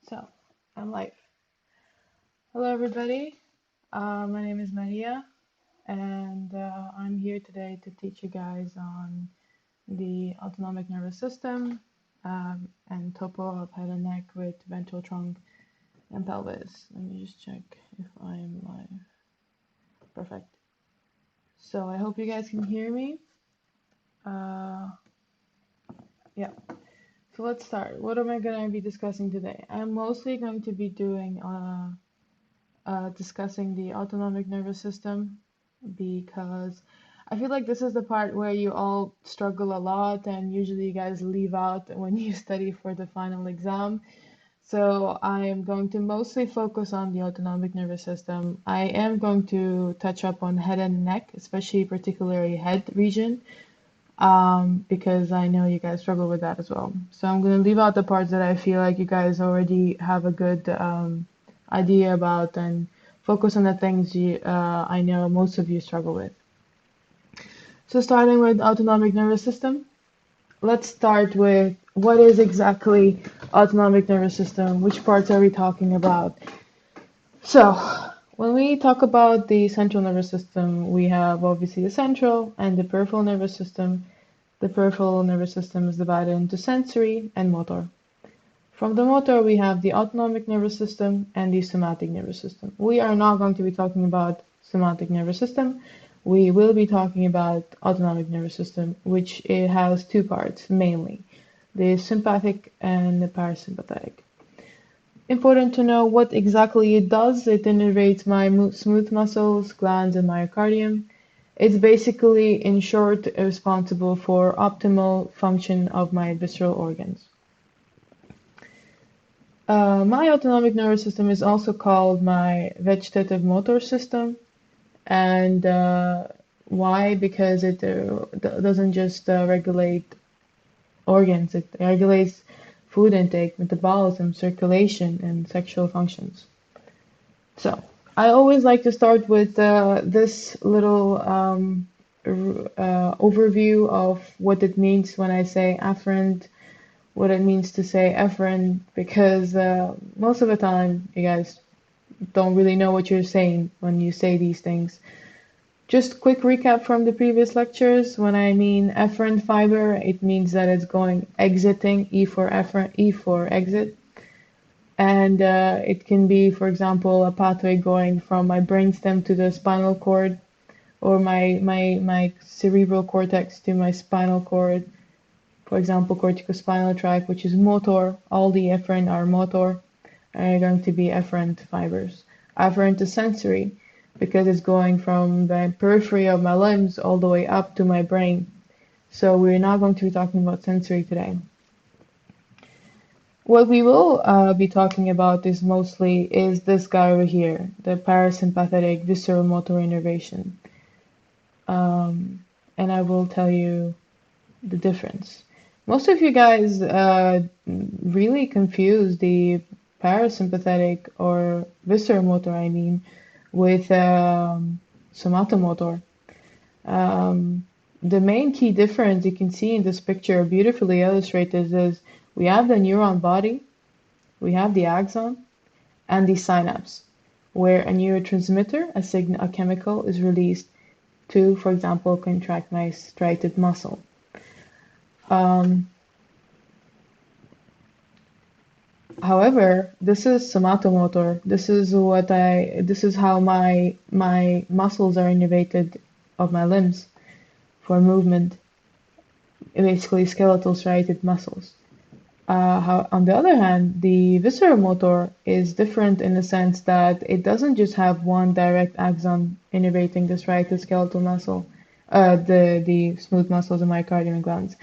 So, I'm live. Hello, everybody. My name is Maria, and I'm here today to teach you guys on the autonomic nervous system and topo of head and neck with ventral trunk and pelvis. Let me just check if I am live. Perfect. So, I hope you guys can hear me. Yeah. So let's start. What am I going to be discussing today? I'm mostly going to be doing discussing the autonomic nervous system because I feel like this is the part where you all struggle a lot and usually you guys leave out when you study for the final exam. So I am going to mostly focus on the autonomic nervous system. I am going to touch up on head and neck, especially particularly head region, because I know you guys struggle with that as well. So I'm going to leave out the parts that I feel like you guys already have a good idea about and focus on the things I know most of you struggle with. So starting with autonomic nervous system, let's start with what is exactly autonomic nervous system, which parts are we talking about? So when we talk about the central nervous system, we have obviously the central and the peripheral nervous system. The peripheral nervous system is divided into sensory and motor. From the motor, we have the autonomic nervous system and the somatic nervous system. We are not going to be talking about somatic nervous system. We will be talking about autonomic nervous system, which it has two parts mainly, the sympathetic and the parasympathetic. Important to know what exactly it does. It innervates my smooth muscles, glands, and myocardium. It's basically, in short, responsible for optimal function of my visceral organs. My autonomic nervous system is also called my vegetative motor system. And why? Because it doesn't just regulate organs, it regulates food intake, metabolism, circulation, and sexual functions. So, I always like to start with this little overview of what it means when I say afferent, what it means to say efferent, because most of the time you guys don't really know what you're saying when you say these things. Just quick recap from the previous lectures. When I mean efferent fiber, it means that it's going exiting, E for efferent, E for exit. And it can be, for example, a pathway going from my brainstem to the spinal cord, or my cerebral cortex to my spinal cord. For example, corticospinal tract, which is motor. All the efferent are motor, are going to be efferent fibers. Afferent is sensory, because it's going from the periphery of my limbs all the way up to my brain. So we're not going to be talking about sensory today. What we will be talking about is this guy over here, the parasympathetic visceral motor innervation. And I will tell you the difference. Most of you guys really confuse the parasympathetic or visceral motor, with somatomotor. The main key difference you can see in this picture, beautifully illustrated, is we have the neuron body, we have the axon, and the synapse, where a neurotransmitter, a chemical, is released to, for example, contract my striated muscle. However, this is somatomotor. This is how my muscles are innervated of my limbs for movement, basically skeletal striated muscles. On the other hand, the visceral motor is different in the sense that it doesn't just have one direct axon innervating the striated skeletal muscle, the smooth muscles and myocardium and glands.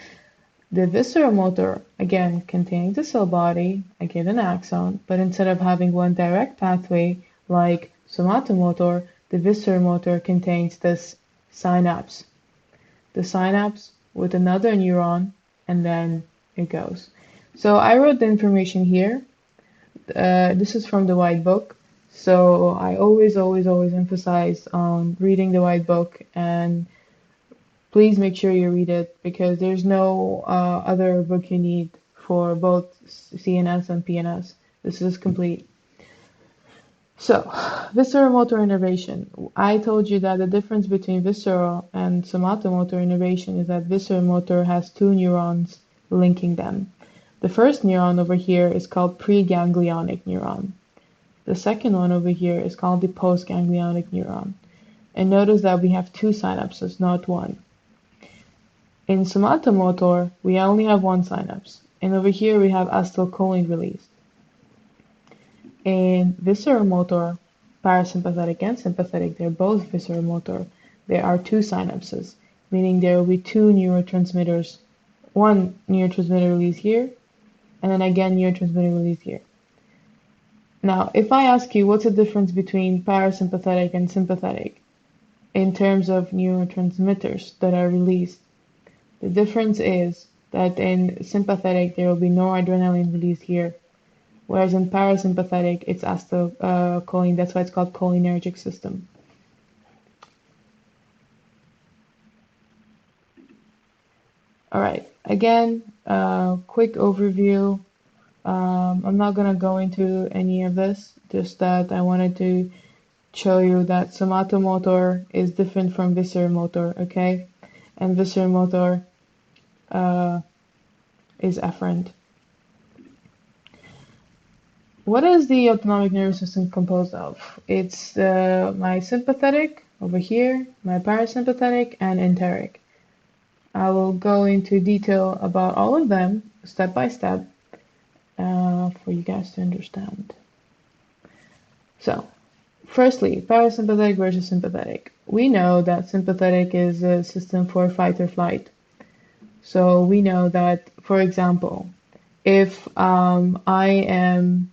The visceral motor, again, contains the cell body, a given axon, but instead of having one direct pathway like somatomotor, the visceral motor contains this synapse. The synapse with another neuron, and then it goes. So I wrote the information here. This is from the white book. So I always emphasize on reading the white book, and please make sure you read it, because there's no other book you need for both CNS and PNS. This is complete. So, visceral motor innervation. I told you that the difference between visceral and somatomotor innervation is that visceral motor has two neurons linking them. The first neuron over here is called preganglionic neuron. The second one over here is called the postganglionic neuron. And notice that we have two synapses, not one. In somatomotor, we only have one synapse. And over here we have acetylcholine release. In visceral motor, parasympathetic and sympathetic, they're both visceral motor. There are two synapses, meaning there will be two neurotransmitters, one neurotransmitter release here, and then again neurotransmitter release here. Now, if I ask you what's the difference between parasympathetic and sympathetic in terms of neurotransmitters that are released, the difference is that in sympathetic there will be noradrenaline release here, whereas in parasympathetic, it's acetylcholine. That's why it's called cholinergic system. All right, again, quick overview. I'm not going to go into any of this, just that I wanted to show you that somatomotor is different from visceral motor, okay? And visceral motor is afferent. What is the autonomic nervous system composed of? It's my sympathetic over here, my parasympathetic, and enteric. I will go into detail about all of them step by step for you guys to understand. So, firstly, parasympathetic versus sympathetic. We know that sympathetic is a system for fight or flight. So we know that, for example, if I am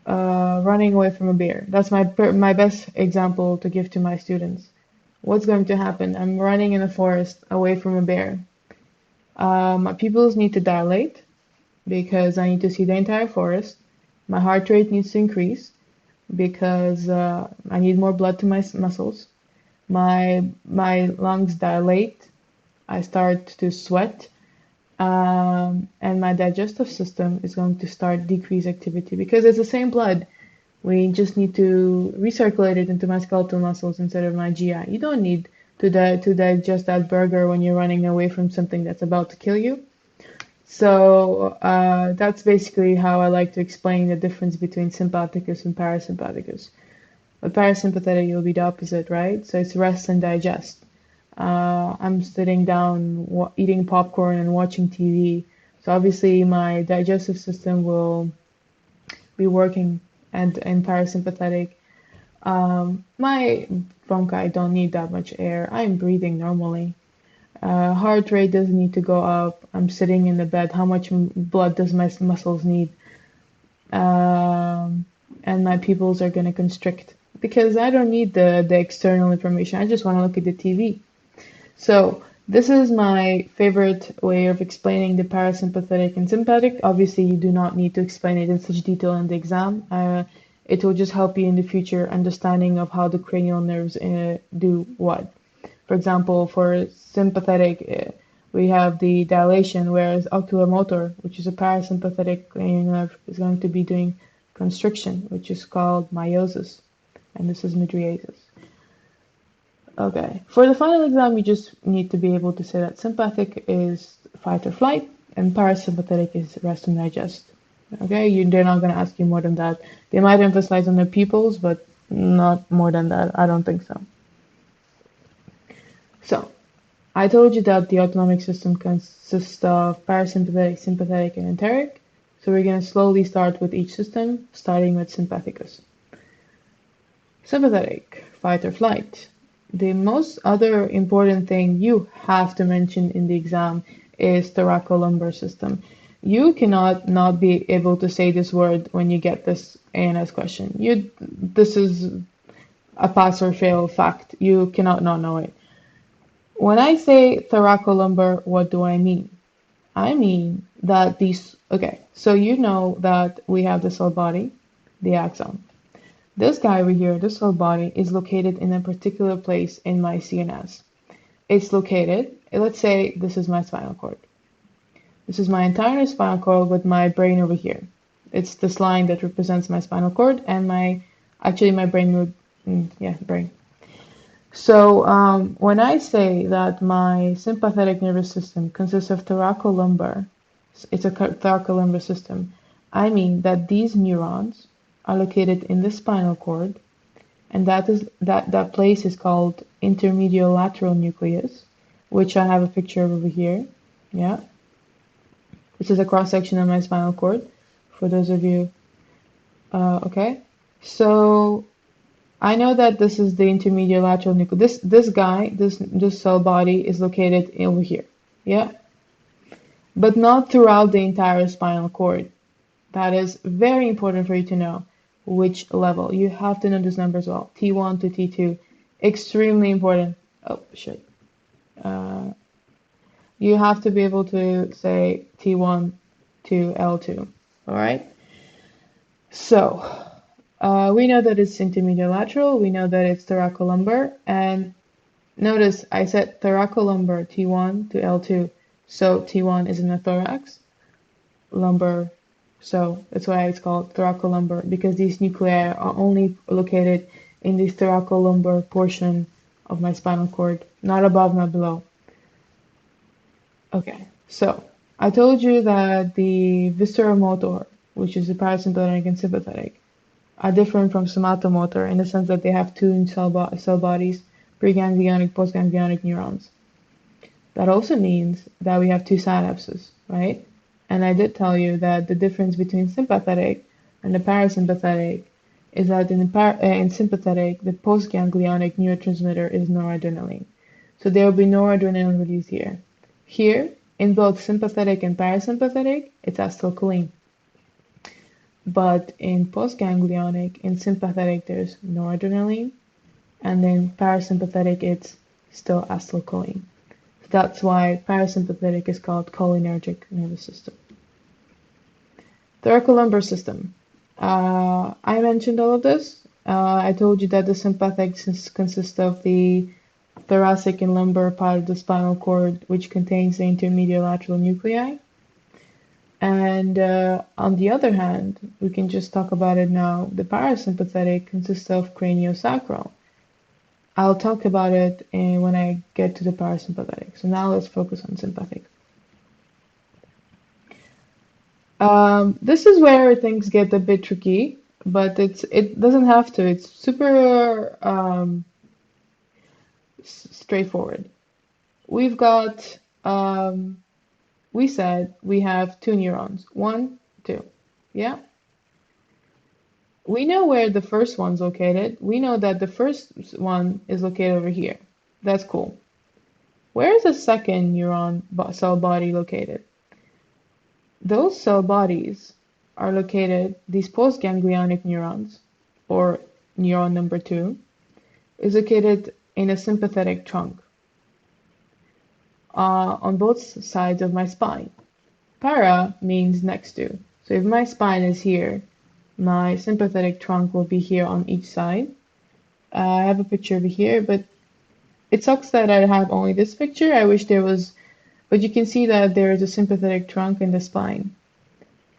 running away from a bear. That's my best example to give to my students. What's going to happen? I'm running in the forest away from a bear. My pupils need to dilate because I need to see the entire forest. My heart rate needs to increase because I need more blood to my muscles. My lungs dilate. I start to sweat. And my digestive system is going to start decrease activity because it's the same blood. We just need to recirculate it into my skeletal muscles instead of my GI. You don't need to digest that burger when you're running away from something that's about to kill you. So that's basically how I like to explain the difference between sympathicus and parasympathicus. With parasympathetic, it'll be the opposite, right? So it's rest and digest. I'm sitting down eating popcorn and watching TV. So obviously my digestive system will be working and in parasympathetic. My bronchi don't need that much air. I'm breathing normally. Heart rate doesn't need to go up. I'm sitting in the bed. How much blood does my muscles need? And my pupils are going to constrict because I don't need the external information. I just want to look at the TV. So this is my favorite way of explaining the parasympathetic and sympathetic. Obviously, you do not need to explain it in such detail in the exam. It will just help you in the future understanding of how the cranial nerves do what. For example, for sympathetic, we have the dilation, whereas oculomotor, which is a parasympathetic cranial nerve, is going to be doing constriction, which is called meiosis, and this is mydriasis. Okay, for the final exam, you just need to be able to say that sympathetic is fight or flight, and parasympathetic is rest and digest. Okay, they're not going to ask you more than that. They might emphasize on their pupils, but not more than that. I don't think so. So, I told you that the autonomic system consists of parasympathetic, sympathetic, and enteric. So we're going to slowly start with each system, starting with sympathicus. Sympathetic, fight or flight. The most other important thing you have to mention in the exam is thoracolumbar system. You cannot not be able to say this word when you get this ANS question. This is a pass or fail fact. You cannot not know it. When I say thoracolumbar, what do I mean? I mean that so you know that we have the cell body, the axon. This guy over here, this cell body, is located in a particular place in my CNS. It's located, let's say this is my spinal cord. This is my entire spinal cord with my brain over here. It's this line that represents my spinal cord and my brain would, brain. So when I say that my sympathetic nervous system consists of thoracolumbar, it's a thoracolumbar system, I mean that these neurons are located in the spinal cord, and that place is called intermediolateral nucleus, which I have a picture of over here. Yeah, this is a cross section of my spinal cord for those of you. Okay, so I know that this is the intermediolateral nucleus. This cell body is located over here. Yeah, but not throughout the entire spinal cord. That is very important for you to know which level. You have to know this number as well. T1 to T2. Extremely important. Oh, shit. You have to be able to say T1 to L2. All right? So, we know that it's intermediolateral. We know that it's thoracolumbar. And notice I said thoracolumbar T1 to L2. So T1 is in the thorax. Lumbar. So that's why it's called thoracolumbar, because these nuclei are only located in the thoracolumbar portion of my spinal cord, not above, not below. Okay, so I told you that the visceral motor, which is the parasympathetic and sympathetic, are different from somatomotor in the sense that they have two cell bodies, preganglionic, postganglionic neurons. That also means that we have two synapses, right? And I did tell you that the difference between sympathetic and the parasympathetic is that in sympathetic, the postganglionic neurotransmitter is noradrenaline. So there will be noradrenaline released here. Here, in both sympathetic and parasympathetic, it's acetylcholine. But in postganglionic, in sympathetic, there's noradrenaline, and then parasympathetic, it's still acetylcholine. That's why parasympathetic is called cholinergic nervous system. Thoracolumbar system. I mentioned all of this. I told you that the sympathetic consists of the thoracic and lumbar part of the spinal cord, which contains the intermediolateral nuclei. And on the other hand, we can just talk about it now. The parasympathetic consists of craniosacral. I'll talk about it when I get to the parasympathetic. So now let's focus on sympathetic. This is where things get a bit tricky, but it doesn't have to. It's super straightforward. We've got, we said we have two neurons. 1, 2. Yeah? We know where the first one's located. We know that the first one is located over here. That's cool. Where is the second neuron cell body located? Those cell bodies are located, these postganglionic neurons, or neuron number 2, is located in a sympathetic trunk on both sides of my spine. Para means next to. So if my spine is here, my sympathetic trunk will be here on each side. I have a picture over here, but it sucks that I have only this picture. I wish there was, but you can see that there is a sympathetic trunk in the spine.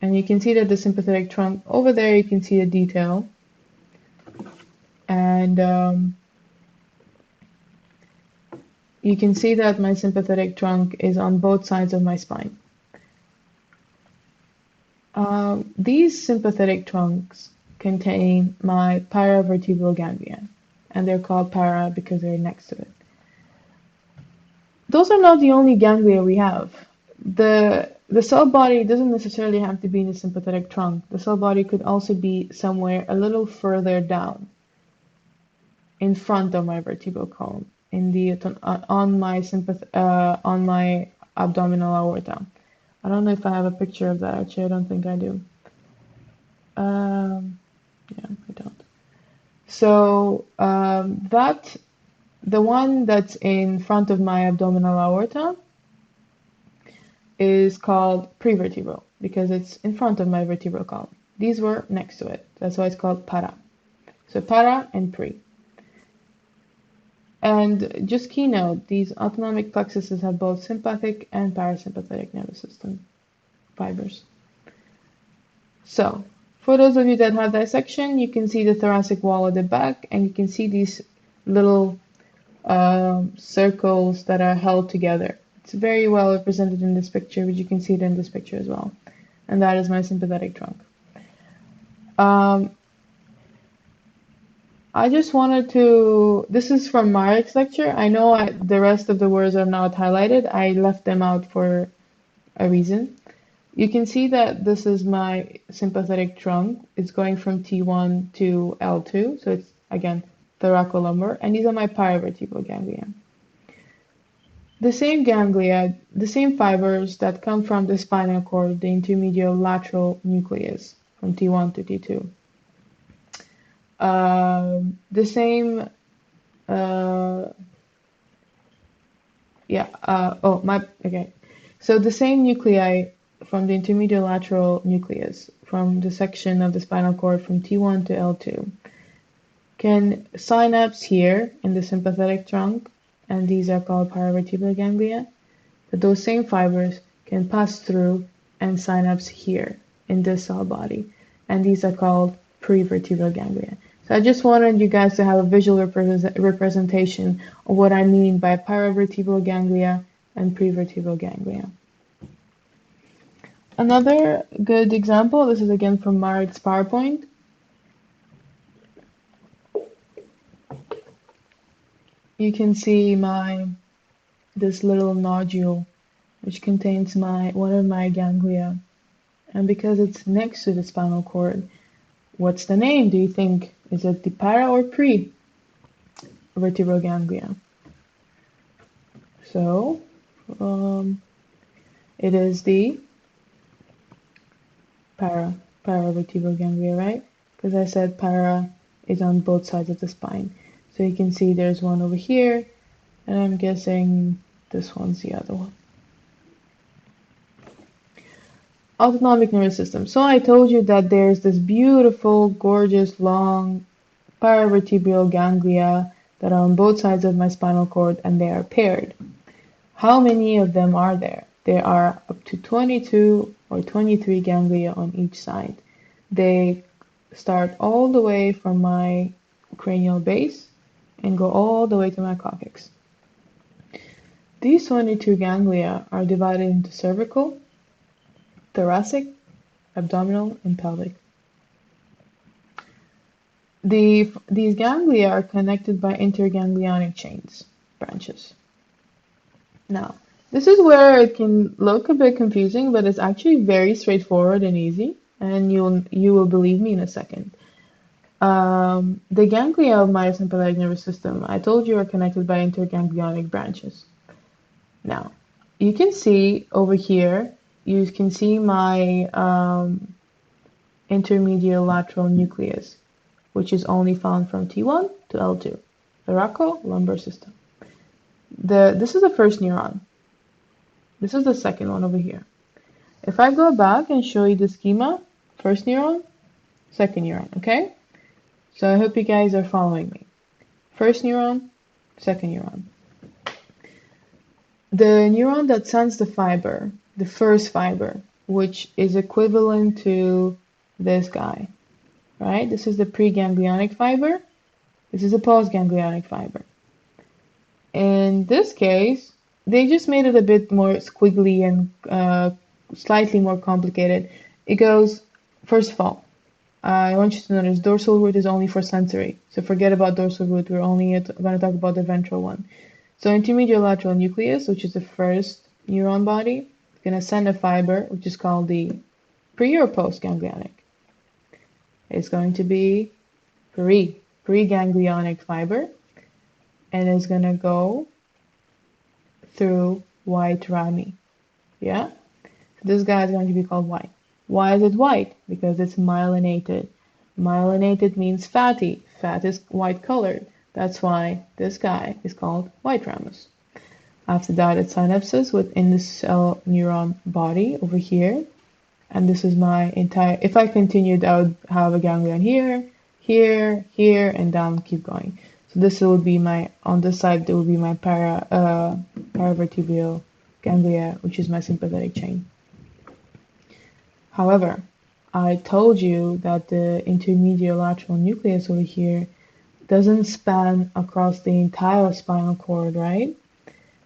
And you can see that the sympathetic trunk, over there you can see the detail. And you can see that my sympathetic trunk is on both sides of my spine. These sympathetic trunks contain my paravertebral ganglia, and they're called para because they're next to it. Those are not the only ganglia we have. The cell body doesn't necessarily have to be in the sympathetic trunk. The cell body could also be somewhere a little further down, in front of my vertebral column, in the on my abdominal aorta. I don't know if I have a picture of that. Actually, I don't think I do. Yeah, I don't. So the one that's in front of my abdominal aorta is called prevertebral because it's in front of my vertebral column. These were next to it. That's why it's called para. So para and pre. And just keynote, these autonomic plexuses have both sympathetic and parasympathetic nervous system fibers. So, for those of you that have dissection, you can see the thoracic wall at the back, and you can see these little circles that are held together. It's very well represented in this picture, but you can see it in this picture as well. And that is my sympathetic trunk. I just wanted to, this is from Marik's lecture. I know the rest of the words are not highlighted. I left them out for a reason. You can see that this is my sympathetic trunk. It's going from T1 to L2. So it's, again, thoracolumbar. And these are my paravertebral ganglia. The same ganglia, the same fibers that come from the spinal cord, the intermedial lateral nucleus from T1 to T2. The same, okay. So the same nuclei from the intermedial lateral nucleus, from the section of the spinal cord from T1 to L2, can synapse here in the sympathetic trunk, and these are called paravertebral ganglia. But those same fibers can pass through and synapse here in this cell body, and these are called prevertebral ganglia. So I just wanted you guys to have a visual representation of what I mean by paravertebral ganglia and prevertebral ganglia. Another good example, this is again from Marik's PowerPoint. You can see this little nodule, which contains one of my ganglia. And because it's next to the spinal cord, what's the name, do you think? Is it the para or pre-vertebral ganglia? So, it is the paravertebral ganglia, right? Because I said para is on both sides of the spine. So you can see there's one over here, and I'm guessing this one's the other one. Autonomic nervous system. So I told you that there's this beautiful, gorgeous, long paravertebral ganglia that are on both sides of my spinal cord, and they are paired. How many of them are there? There are up to 22 or 23 ganglia on each side. They start all the way from my cranial base and go all the way to my coccyx. These 22 ganglia are divided into cervical, thoracic, abdominal, and pelvic. These ganglia are connected by interganglionic branches. Now, this is where it can look a bit confusing, but it's actually very straightforward and easy, and you will believe me in a second. The ganglia of my sympathetic nervous system, I told you, are connected by interganglionic branches. Now, you can see over here, you can see my intermedial lateral nucleus, which is only found from T1 to L2, thoracolumbar system. This is the first neuron. This is the second one over here. If I go back and show you the schema, first neuron, second neuron, okay? So I hope you guys are following me. First neuron, second neuron. The neuron that sends the fiber, the first fiber, which is equivalent to this guy, right? This is the preganglionic fiber. This is the postganglionic fiber. In this case, they just made it a bit more squiggly and slightly more complicated. It goes, first of all, I want you to notice dorsal root is only for sensory. So forget about dorsal root. We're only going to talk about the ventral one. So intermedial lateral nucleus, which is the first neuron body, is going to send a fiber, which is called the pre or postganglionic. It's going to be preganglionic fiber, and it's going to go through white rami. Yeah? So this guy is going to be called white. Why is it white? Because it's myelinated. Myelinated means fatty. Fat is white colored. That's why this guy is called white ramus. After that, it synapses within the cell neuron body over here. And this is my entire, if I continued, I would have a ganglion here, here, here, and down, keep going. So this would be my, on this side, there would be my paravertebral ganglia, which is my sympathetic chain. However, I told you that the intermediolateral nucleus over here doesn't span across the entire spinal cord, right?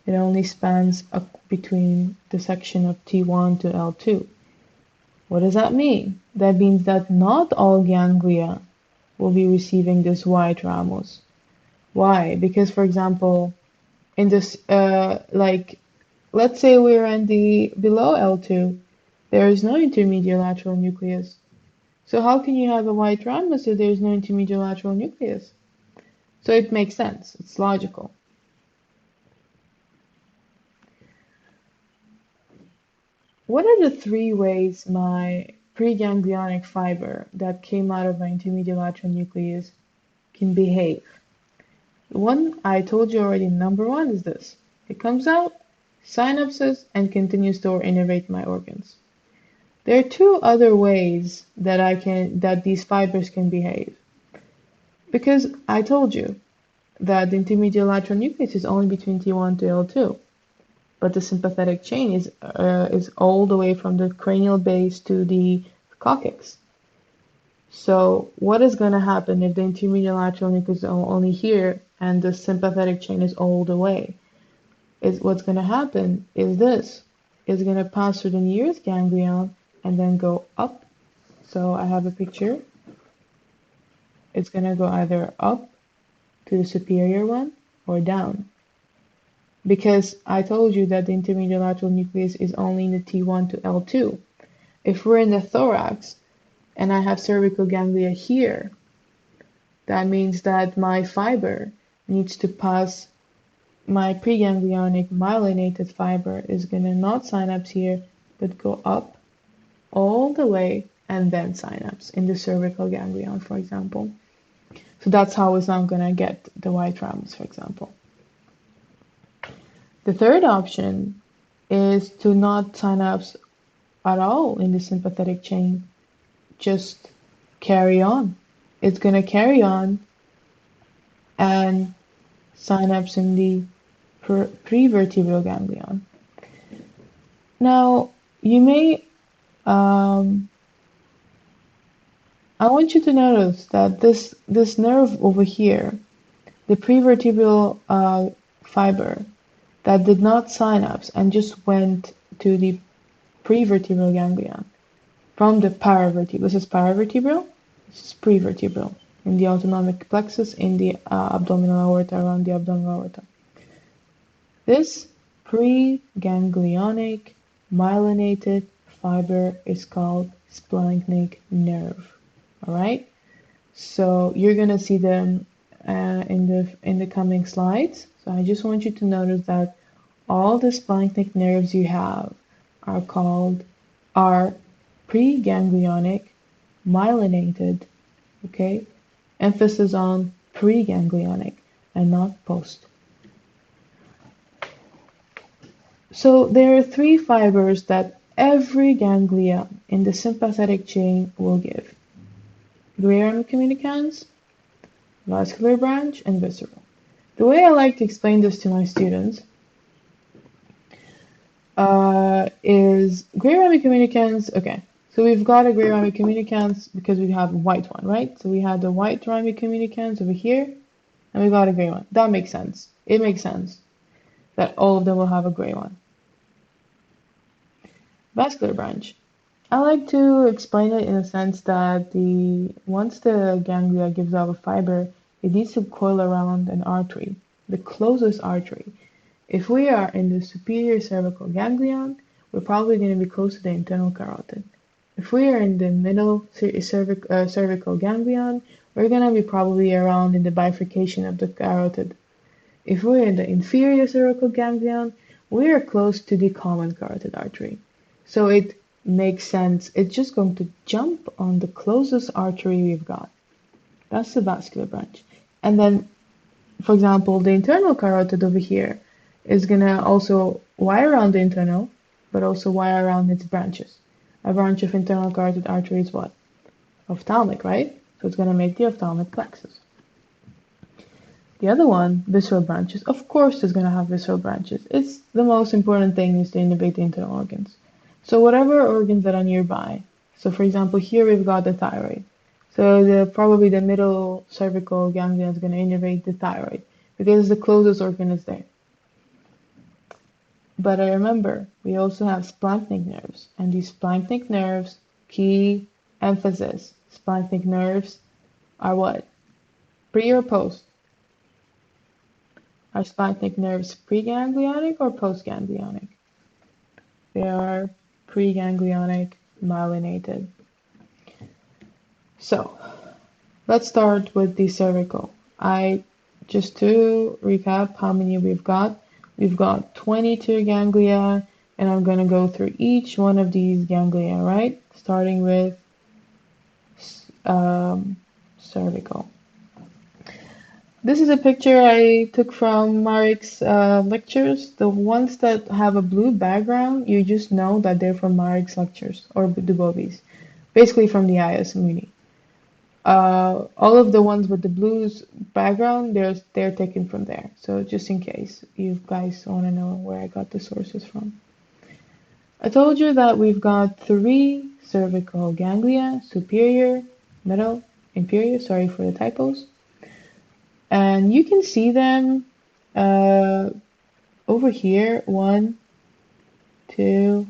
It only spans between the section of T1 to L2. What does that mean? That means that not all ganglia will be receiving this white ramus. Why? Because, for example, in this, let's say we're in the below L2, there is no intermediolateral nucleus. So how can you have a white ramus if there's no intermediolateral nucleus? So it makes sense. It's logical. What are the three ways my preganglionic fiber that came out of my intermediolateral nucleus can behave? One, I told you already, number one is this. It comes out, synapses, and continues to innervate my organs. There are two other ways that these fibers can behave. Because I told you that the intermediolateral nucleus is only between T1 to L2. But the sympathetic chain is all the way from the cranial base to the coccyx. So what is going to happen if the intermediolateral nucleus is only here and the sympathetic chain is all the way? What's going to happen is this. It's going to pass through the nearest ganglion and then go up. So I have a picture. It's going to go either up to the superior one or down. Because I told you that the intermediolateral nucleus is only in the T1 to L2. If we're in the thorax and I have cervical ganglia here, that means that my fiber needs to pass, my preganglionic myelinated fiber is going to not synapse here, but go up all the way and then synapse in the cervical ganglion, for example. So that's how it's not going to get the white ramus, for example. The third option is to not synapse at all in the sympathetic chain. Just carry on. It's going to carry on and synapse in the prevertebral ganglion. Now, you may, I want you to notice that this nerve over here, the prevertebral fiber, that did not synapse and just went to the prevertebral ganglion from the paravertebral. This is paravertebral, this is prevertebral, in the autonomic plexus, in the abdominal aorta, around the abdominal aorta. This preganglionic myelinated fiber is called splanchnic nerve. All right, so you're gonna see them in the coming slides. So I just want you to notice that all the splanchnic nerves you have are preganglionic, myelinated, okay? Emphasis on preganglionic and not post. So there are three fibers that every ganglia in the sympathetic chain will give. Gray rami communicans, vascular branch, and visceral. The way I like to explain this to my students is gray rami communicans. Okay, so we've got a gray rami communicans because we have a white one, right? So we had the white rami communicans over here, and we got a gray one. That makes sense. It makes sense that all of them will have a gray one. Vascular branch. I like to explain it in a sense that once the ganglia gives off a fiber, it needs to coil around an artery, the closest artery. If we are in the superior cervical ganglion, we're probably going to be close to the internal carotid. If we are in the middle cervical ganglion, we're going to be probably around in the bifurcation of the carotid. If we're in the inferior cervical ganglion, we are close to the common carotid artery. So it makes sense. It's just going to jump on the closest artery we've got. That's the vascular branch. And then, for example, the internal carotid over here is going to also wire around the internal, but also wire around its branches. A branch of internal carotid artery is what? Ophthalmic, right? So it's going to make the ophthalmic plexus. The other one, visceral branches, of course is going to have visceral branches. It's the most important thing is to innervate the internal organs. So whatever organs that are nearby, So for example, here we've got the thyroid. So probably the middle cervical ganglion is going to innervate the thyroid because the closest organ is there. But I remember we also have splanchnic nerves, and these splanchnic nerves, key emphasis, splanchnic nerves are what? Pre or post? Are splanchnic nerves preganglionic or postganglionic? They are preganglionic, myelinated. So let's start with the cervical. Just to recap how many we've got 22 ganglia, and I'm going to go through each one of these ganglia, right? Starting with cervical. This is a picture I took from Masaryk's lectures. The ones that have a blue background, you just know that they're from Masaryk's lectures, or Dubovi's, basically from the IS Muni. All of the ones with the blues background, they're taken from there. So just in case you guys want to know where I got the sources from. I told you that we've got 3 cervical ganglia, superior, middle, inferior, sorry for the typos. And you can see them over here, 1, 2,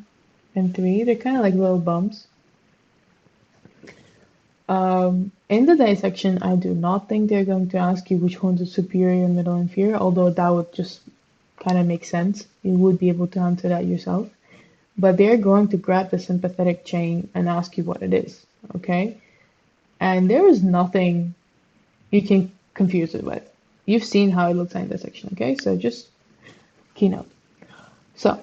and 3. They're kind of like little bumps. In the dissection, I do not think they're going to ask you which one's the superior, middle, inferior, although that would just kind of make sense. You would be able to answer that yourself. But they're going to grab the sympathetic chain and ask you what it is, okay? And there is nothing you can confuse it with. You've seen how it looks in dissection, okay? So just keynote. So,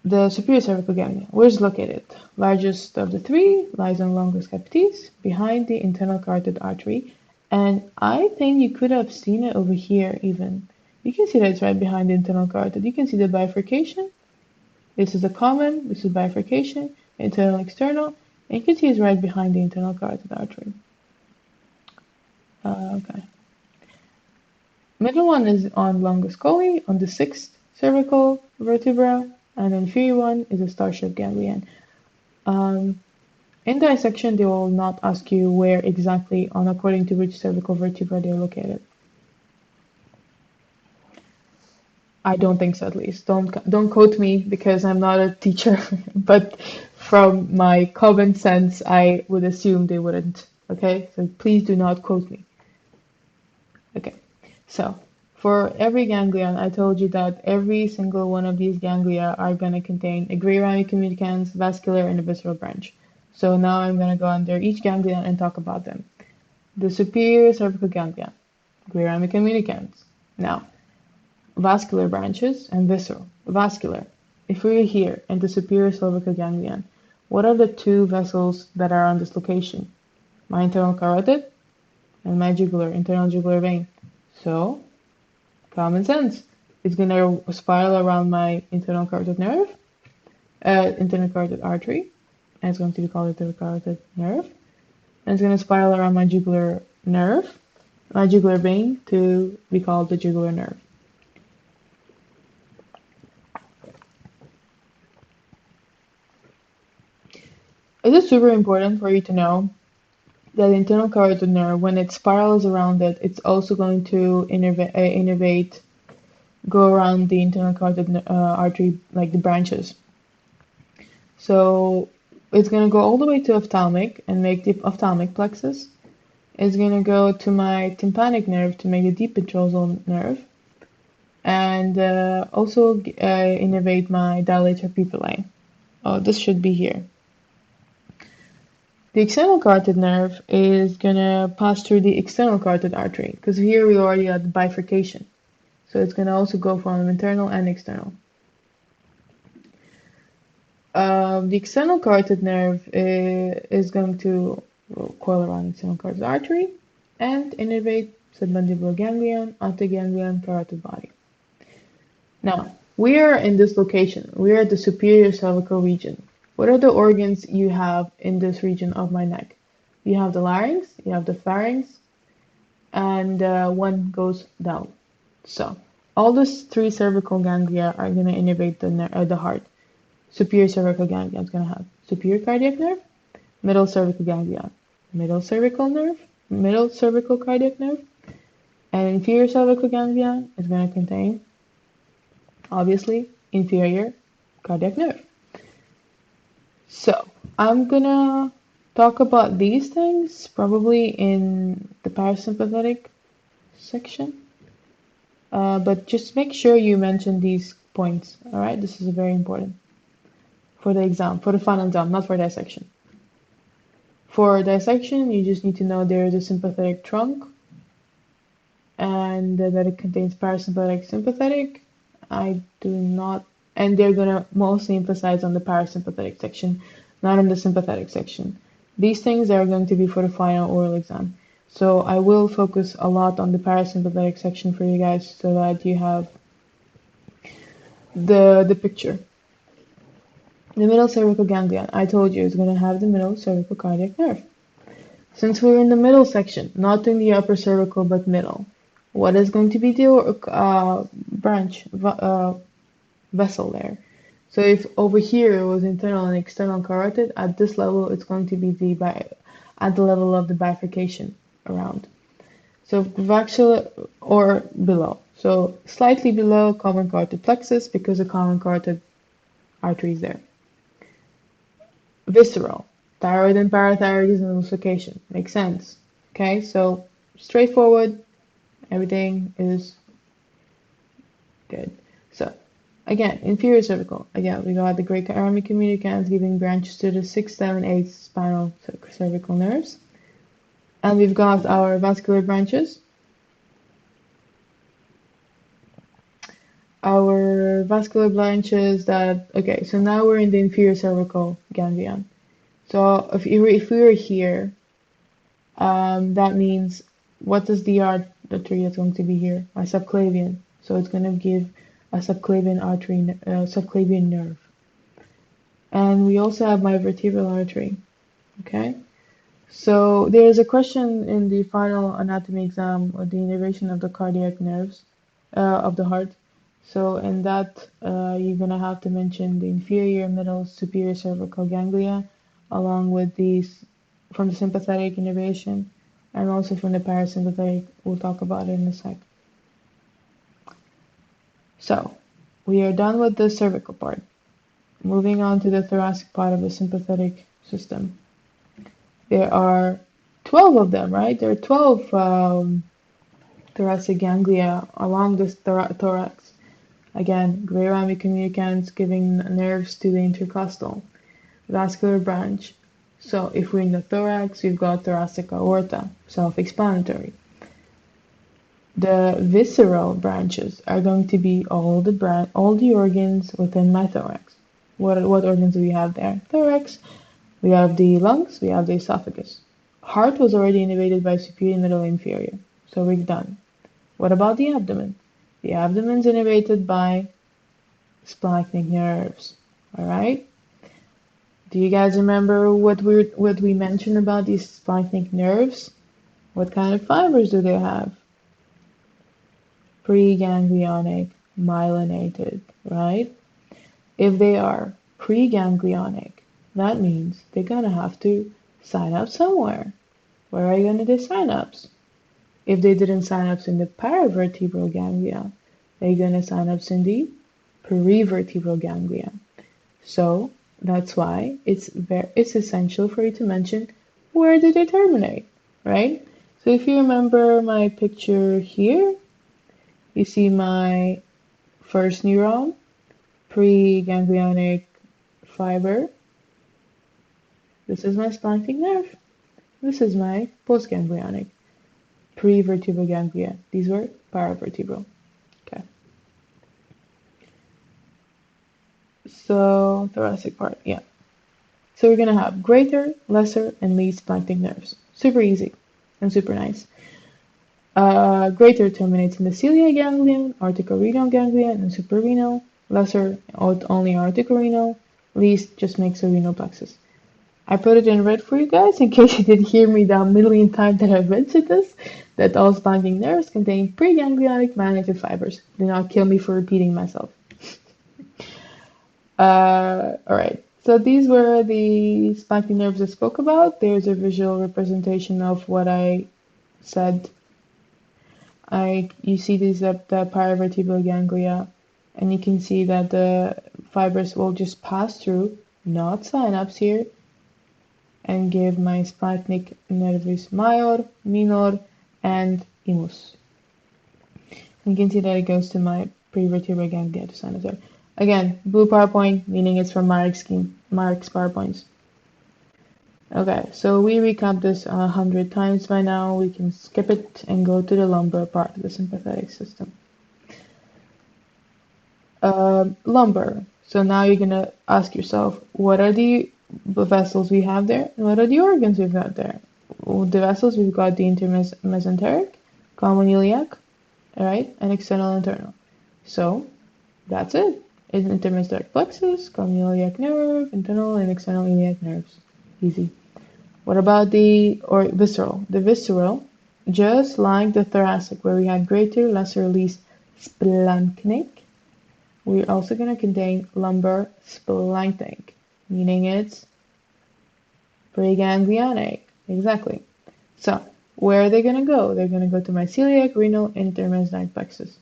the superior cervical ganglia, where is it located? Largest of the 3, lies on longus capitis, behind the internal carotid artery. And I think you could have seen it over here even. You can see that it's right behind the internal carotid. You can see the bifurcation. This is the common, this is bifurcation, internal, external. And you can see it's right behind the internal carotid artery. Okay. Middle one is on longus colli, on the 6th cervical vertebra. And the inferior one is a star-shaped ganglion. In dissection, they will not ask you where exactly on according to which cervical vertebra they're located. I don't think so, at least. Don't quote me because I'm not a teacher, but from my common sense, I would assume they wouldn't. Okay, so please do not quote me. Okay, so for every ganglion, I told you that every single one of these ganglia are going to contain a gray rami communicans, vascular, and a visceral branch. So now I'm going to go under each ganglion and talk about them. The superior cervical ganglion, gray rami communicans. Now, vascular branches and visceral. Vascular. If we're here in the superior cervical ganglion, what are the 2 vessels that are on this location? My internal carotid and my internal jugular vein. So, common sense. It's going to spiral around my internal carotid nerve, internal carotid artery, and it's going to be called the carotid nerve. And it's going to spiral around my jugular nerve, my jugular vein, to be called the jugular nerve. It is super important for you to know that the internal carotid nerve, when it spirals around it, it's also going to go around the internal carotid artery, like the branches. So it's going to go all the way to ophthalmic and make the ophthalmic plexus. It's going to go to my tympanic nerve to make the deep petrosal nerve. And also innervate my dilator pupillae. Oh, this should be here. The external carotid nerve is going to pass through the external carotid artery, because here we already had the bifurcation. So it's going to also go from internal and external. The external carotid nerve is going to coil around the external carotid artery and innervate submandibular ganglion, anteganglion, carotid body. Now, we are in this location. We are at the superior cervical region. What are the organs you have in this region of my neck? You have the larynx, you have the pharynx, and one goes down. So, all those 3 cervical ganglia are going to innervate the heart. Superior cervical ganglia is going to have superior cardiac nerve, middle cervical ganglia, middle cervical nerve, middle cervical cardiac nerve, and inferior cervical ganglia is going to contain, obviously, inferior cardiac nerve. So I'm gonna talk about these things probably in the parasympathetic section, but just make sure you mention these points. All right, this is very important for the exam, for the final exam, not for dissection. For dissection, you just need to know there is a sympathetic trunk and that it contains parasympathetic, sympathetic. I do not, and they're gonna mostly emphasize on the parasympathetic section, not on the sympathetic section. These things are going to be for the final oral exam. So I will focus a lot on the parasympathetic section for you guys so that you have the picture. The middle cervical ganglion, I told you, is going to have the middle cervical cardiac nerve. Since we're in the middle section, not in the upper cervical, but middle, what is going to be the vessel there? So if over here it was internal and external carotid, at this level it's going to be at the level of the bifurcation around. So vexilla or below. So slightly below common carotid plexus because the common carotid artery is there. Visceral, thyroid and parathyroidism lubrication. Makes sense. Okay, so straightforward, everything is good. So again, inferior cervical. Again, we got the great ceramic communicants giving branches to the 6, 7, 8 spinal cervical nerves. And we've got our vascular branches. Our vascular branches that, okay, so now we're in the inferior cervical ganglion. So if we were here, that means what is the artery that's going to be here? My subclavian. So it's going to give a subclavian artery, subclavian nerve. And we also have my vertebral artery. Okay. So there's a question in the final anatomy exam of the innervation of the cardiac nerves of the heart. So in that, you're gonna have to mention the inferior, middle, superior cervical ganglia, along with these from the sympathetic innervation, and also from the parasympathetic. We'll talk about it in a sec. So we are done with the cervical part. Moving on to the thoracic part of the sympathetic system. There are 12 of them, right? There are 12 thoracic ganglia along this thorax. Again, gray rami communicants giving nerves to the intercostal. Vascular branch. So if we're in the thorax, we've got thoracic aorta, self-explanatory. The visceral branches are going to be all the organs within my thorax. What organs do we have there? Thorax. We have the lungs, we have the esophagus. Heart was already innervated by superior, middle, inferior. So we're done. What about the abdomen? The abdomen is innervated by splanchnic nerves. Alright? Do you guys remember what we mentioned about these splanchnic nerves? What kind of fibers do they have? Preganglionic, myelinated, right? If they are preganglionic, that means they're gonna have to synapse somewhere. Where are you gonna do synapse? If they didn't synapse in the paravertebral ganglia, they're gonna synapse in the perivertebral ganglia. So that's why it's essential for you to mention where did they terminate, right? So if you remember my picture here, you see my first neuron, preganglionic fiber. This is my splanchnic nerve. This is my postganglionic, prevertebral ganglia. These were paravertebral. Okay. So thoracic part, yeah. So we're gonna have greater, lesser, and least splanchnic nerves. Super easy and super nice. Greater terminates in the cilia ganglion, articorenal ganglion, and suprarenal. Lesser, only articorenal. Least just makes a renal plexus. I put it in red for you guys in case you didn't hear me the million times that I've mentioned this, that all splanchnic nerves contain preganglionic myelinated fibers. Do not kill me for repeating myself. Alright, So these were the spinal nerves I spoke about. There's a visual representation of what I said. You see these are the paravertebral ganglia, and you can see that the fibers will just pass through, not synapse here, and give my spinal nervus major, minor, and imus. You can see that it goes to my prevertebral ganglia to synapse there. Again, blue PowerPoint, meaning it's from Maryk's PowerPoints. Okay, so we recap this 100 times by now. We can skip it and go to the lumbar part of the sympathetic system. Lumbar. So now you're gonna ask yourself, what are the vessels we have there, and what are the organs we've got there? Well, the vessels, we've got the intermesenteric, common iliac, right, and external internal. So that's it. It's intermesenteric plexus, common iliac nerve, internal and external iliac nerves. Easy. What about the visceral? The visceral, just like the thoracic, where we had greater, lesser, least splanchnic, we're also going to contain lumbar splanchnic, meaning it's preganglionic. Exactly. So, where are they going to go? They're going to go to my celiac, renal, intermesenteric plexus.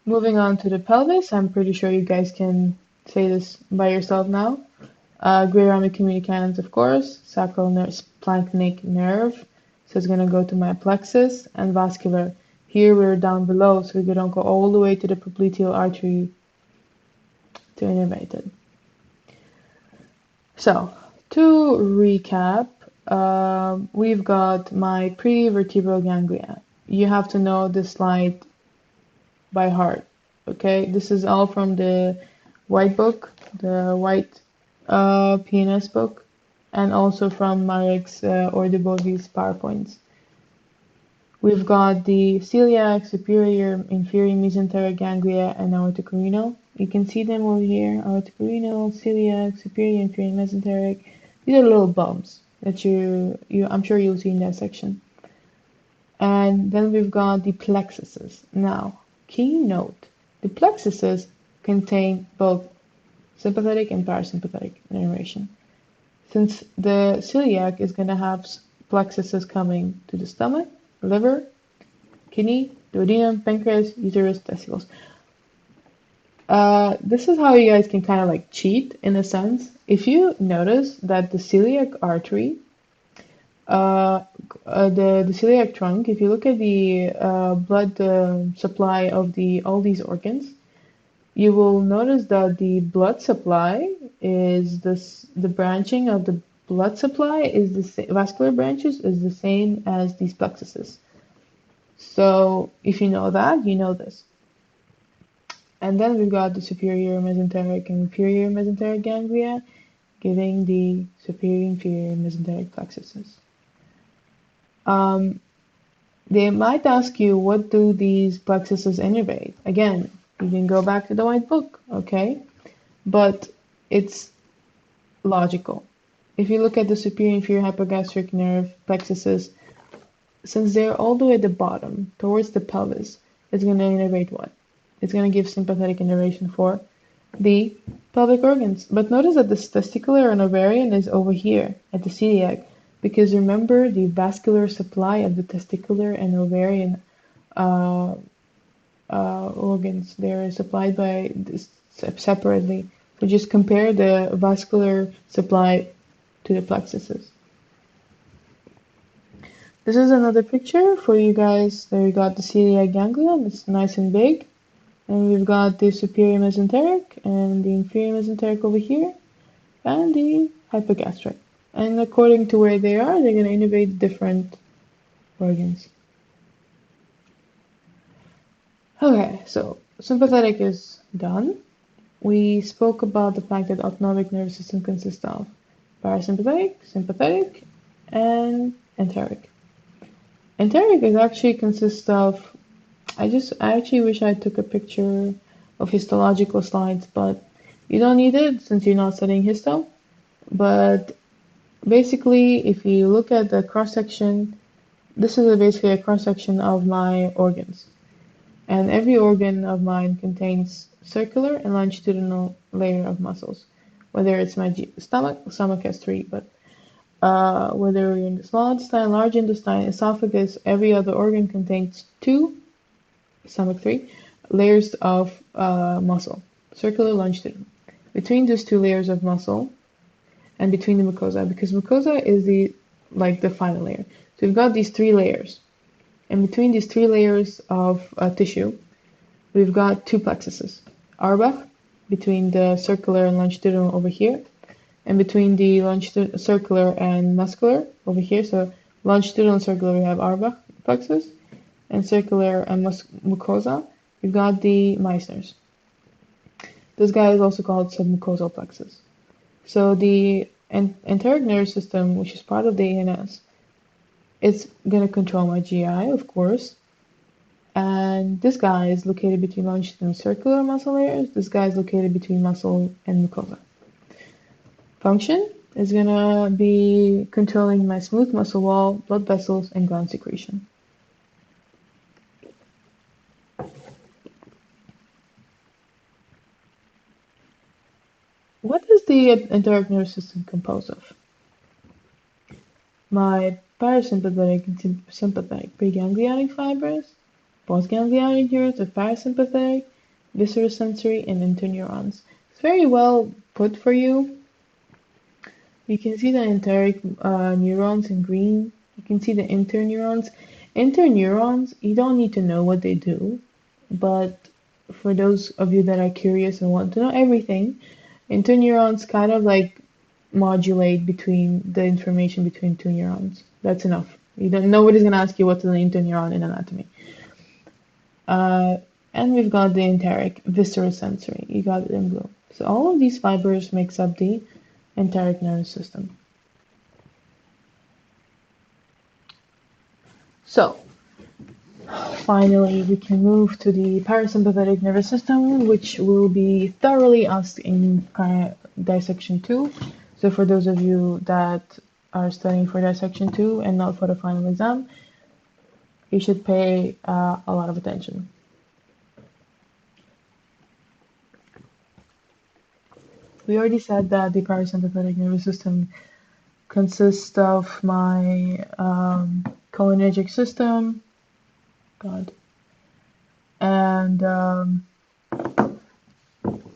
Moving on to the pelvis, I'm pretty sure you guys can say this by yourself now. Greater artery communicans, of course, sacral nerve, splanchnic nerve, so it's going to go to my plexus, and vascular. Here we're down below, so we don't go all the way to the popliteal artery to innervate it. So, to recap, we've got my prevertebral ganglia. You have to know this slide by heart, okay? This is all from the white book, the white PNS book, and also from Maryk's or the Bovi's PowerPoints. We've got the celiac, superior, inferior mesenteric ganglia, and aortocarinal. You can see them over here, aortocarinal, celiac, superior, inferior mesenteric. These are little bumps that I'm sure you'll see in that section. And then we've got the plexuses. Now, key note, the plexuses contain both sympathetic and parasympathetic innervation. Since the celiac is going to have plexuses coming to the stomach, liver, kidney, duodenum, pancreas, uterus, testicles. This is how you guys can kind of like cheat in a sense. If you notice that the celiac artery, the celiac trunk, if you look at the blood supply of all these organs, you will notice that the blood supply is the branching of the blood supply is the vascular branches is the same as these plexuses. So if you know that, you know this. And then we've got the superior mesenteric and inferior mesenteric ganglia, giving the superior inferior mesenteric plexuses. They might ask you, what do these plexuses innervate? Again, you can go back to the white book, okay? But it's logical. If you look at the superior inferior hypogastric nerve plexuses, since they're all the way at the bottom, towards the pelvis, it's going to innervate what? It's going to give sympathetic innervation for the pelvic organs. But notice that the testicular and ovarian is over here at the celiac, because remember the vascular supply of the testicular and ovarian organs, they're supplied by separately. So just compare the vascular supply to the plexuses. This is another picture for you guys. There you got the celiac ganglion, it's nice and big. And we've got the superior mesenteric and the inferior mesenteric over here, and the hypogastric. And according to where they are, they're going to innervate different organs. Okay, so sympathetic is done. We spoke about the fact that autonomic nervous system consists of parasympathetic, sympathetic, and enteric. Enteric is actually consists of, I actually wish I took a picture of histological slides, but you don't need it since you're not studying histo. But basically, if you look at the cross-section, this is basically a cross-section of my organs. And every organ of mine contains circular and longitudinal layer of muscles. Whether it's my stomach has three, but whether you're in the small intestine, large intestine, esophagus, every other organ contains two, stomach three, layers of muscle, circular, longitudinal. Between those two layers of muscle and between the mucosa, because mucosa is the final layer. So we've got these three layers. And between these three layers of tissue, we've got two plexuses. Arbach, between the circular and longitudinal over here, and between the circular and muscular over here. So longitudinal and circular, we have Arbach plexus, and circular and mucosa, we've got the Meissner's. This guy is also called submucosal plexus. So the enteric nervous system, which is part of the ANS, it's going to control my GI, of course. And this guy is located between longitudinal and circular muscle layers. This guy is located between muscle and mucosa. Function is going to be controlling my smooth muscle wall, blood vessels, and gland secretion. What is the enteric nervous system composed of? My parasympathetic and sympathetic preganglionic fibers, postganglionic neurons of parasympathetic, viscerosensory, and interneurons. It's very well put for you. You can see the enteric neurons in green. You can see the interneurons. Interneurons, you don't need to know what they do, but for those of you that are curious and want to know everything, interneurons kind of modulate between the information between two neurons. That's enough. Nobody's gonna ask you what's an interneuron in anatomy. And we've got the enteric, viscerosensory. You got it in blue. So all of these fibers makes up the enteric nervous system. So finally, we can move to the parasympathetic nervous system, which will be thoroughly asked in dissection 2. So for those of you that are studying for dissection 2 and not for the final exam, you should pay a lot of attention. We already said that the parasympathetic nervous system consists of my cholinergic system, and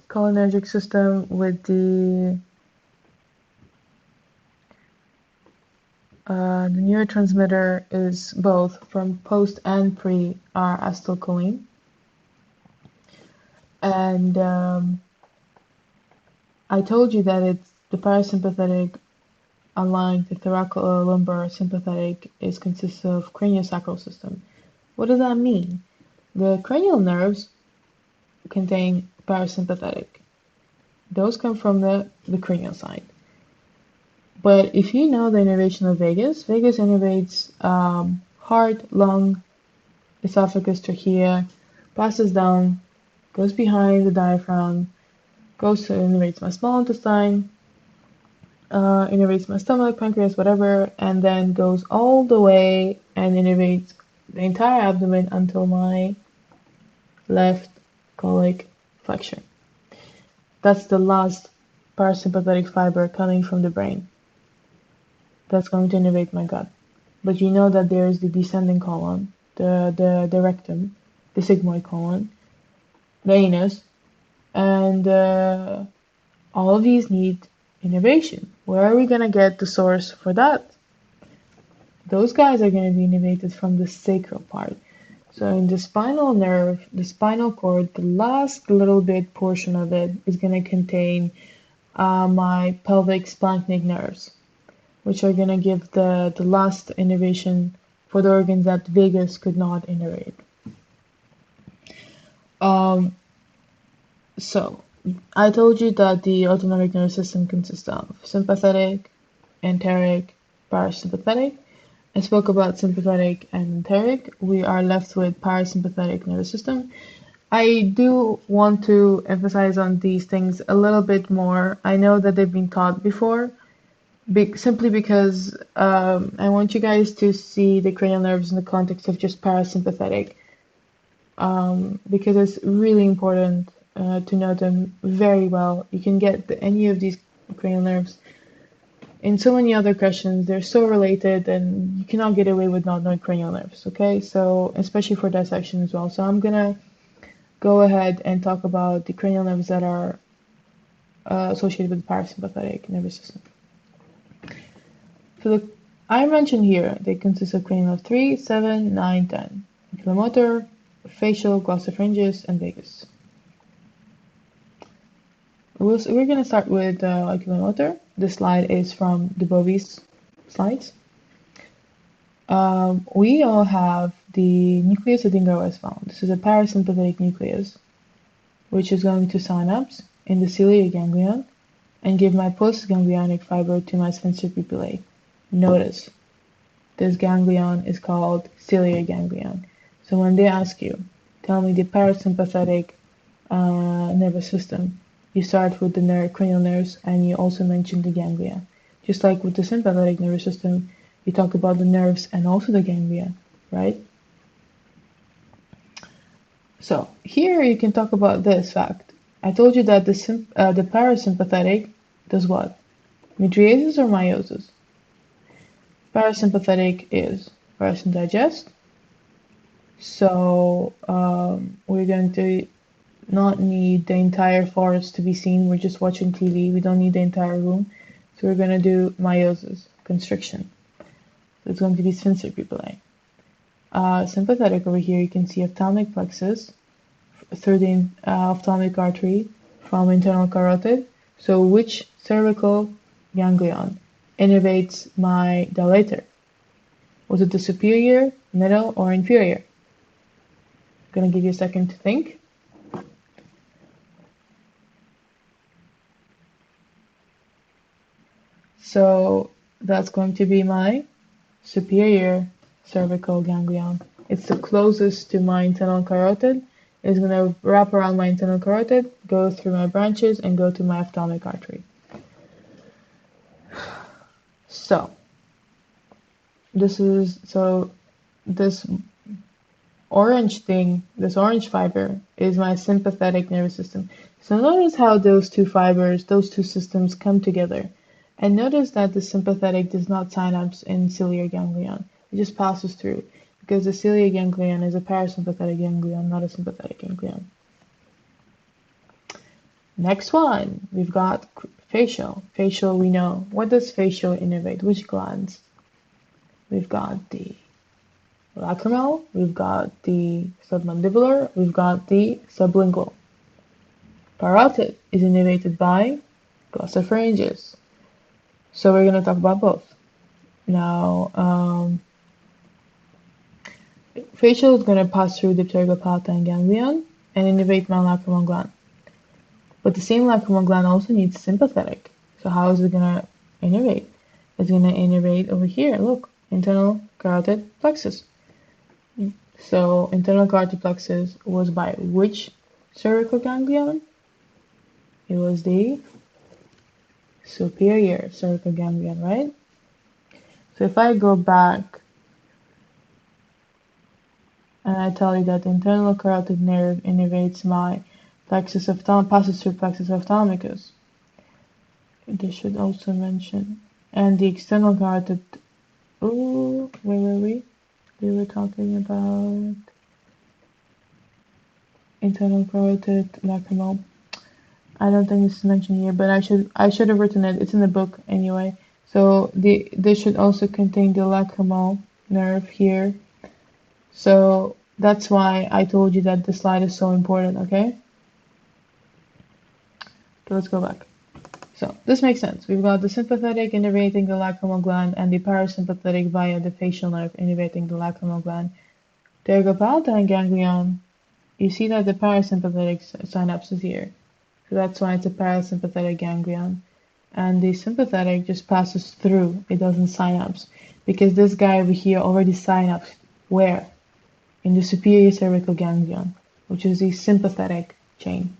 cholinergic system with the neurotransmitter is both from post and pre are acetylcholine. And I told you that it's the parasympathetic aligned to thoracolumbar sympathetic consists of craniosacral system. What does that mean? The cranial nerves contain parasympathetic. Those come from the cranial side. But if you know the innervation of vagus innervates heart, lung, esophagus, trachea, passes down, goes behind the diaphragm, goes to innervates my small intestine, innervates my stomach, pancreas, whatever, and then goes all the way and innervates the entire abdomen until my left colic flexure. That's the last parasympathetic fiber coming from the brain that's going to innervate my gut. But you know that there's the descending colon, the rectum, the sigmoid colon, the anus, and all of these need innervation. Where are we going to get the source for that? Those guys are going to be innervated from the sacral part. So in the spinal nerve, the spinal cord, the last little bit portion of it is going to contain my pelvic splanchnic nerves, which are going to give the last innervation for the organs that vagus could not innervate. So I told you that the autonomic nervous system consists of sympathetic, enteric, parasympathetic. I spoke about sympathetic and enteric. We are left with parasympathetic nervous system. I do want to emphasize on these things a little bit more. I know that they've been taught before, simply because I want you guys to see the cranial nerves in the context of just parasympathetic. because it's really important to know them very well. You can get any of these cranial nerves in so many other questions. They're so related, and you cannot get away with not knowing cranial nerves, okay? So, especially for dissection as well. So I'm gonna go ahead and talk about the cranial nerves that are associated with the parasympathetic nervous system. So I mentioned here, they consist of cranial nerve 3, 7, 9, 10. Oculomotor, facial, glossopharyngeus, and vagus. We're going to start with oculomotor. This slide is from the Bowie's slides. We all have the nucleus of Dingo as found. This is a parasympathetic nucleus, which is going to synapse in the ciliary ganglion and give my postganglionic fiber to my sphincter pupillae. Notice, this ganglion is called ciliary ganglion. So when they ask you, tell me the parasympathetic nervous system, you start with the cranial nerves, and you also mention the ganglia. Just like with the sympathetic nervous system, you talk about the nerves and also the ganglia, right? So here you can talk about this fact. I told you that the parasympathetic does what? Mydriasis or meiosis? Parasympathetic is parasympathetic. So we're going to not need the entire forest to be seen. We're just watching TV. We don't need the entire room. So we're going to do meiosis, constriction. So it's going to be sphincter pupillae. Sympathetic over here, you can see ophthalmic plexus through the ophthalmic artery from internal carotid. So which cervical ganglion innervates my dilator? Was it the superior, middle, or inferior? I'm going to give you a second to think. So that's going to be my superior cervical ganglion. It's the closest to my internal carotid. It's going to wrap around my internal carotid, go through my branches, and go to my ophthalmic artery. So this orange thing, this orange fiber is my sympathetic nervous system. So notice how those two fibers, those two systems come together. And notice that the sympathetic does not synapse in ciliary ganglion. It just passes through, because the ciliary ganglion is a parasympathetic ganglion, not a sympathetic ganglion. Next one, we've got facial. Facial, we know. What does facial innervate? Which glands? We've got the lacrimal, we've got the submandibular, we've got the sublingual. Parotid is innervated by glossopharyngeus. So we're going to talk about both. Now, facial is going to pass through the pterygopalatine ganglion and innervate my lacrimal gland. But the same lacrimal gland also needs sympathetic. So how is it going to innervate? It's going to innervate over here. Look, internal carotid plexus. So internal carotid plexus was by which cervical ganglion? It was the superior cervical ganglion, right? So if I go back and I tell you that the internal carotid nerve innervates my plexus passes through plexus ophthalmicus, they should also mention, and the external carotid, where were we? We were talking about internal carotid lacrimal. I don't think it's mentioned here, but I should have written it. It's in the book anyway. So they should also contain the lacrimal nerve here. So that's why I told you that the slide is so important, okay? So let's go back. So this makes sense. We've got the sympathetic innervating the lacrimal gland and the parasympathetic via the facial nerve innervating the lacrimal gland. Pterygopalatine ganglion, you see that the parasympathetic synapse is here. So that's why it's a parasympathetic ganglion. And the sympathetic just passes through. It doesn't synapse. Because this guy over here already synapsed. Where? In the superior cervical ganglion, which is the sympathetic chain.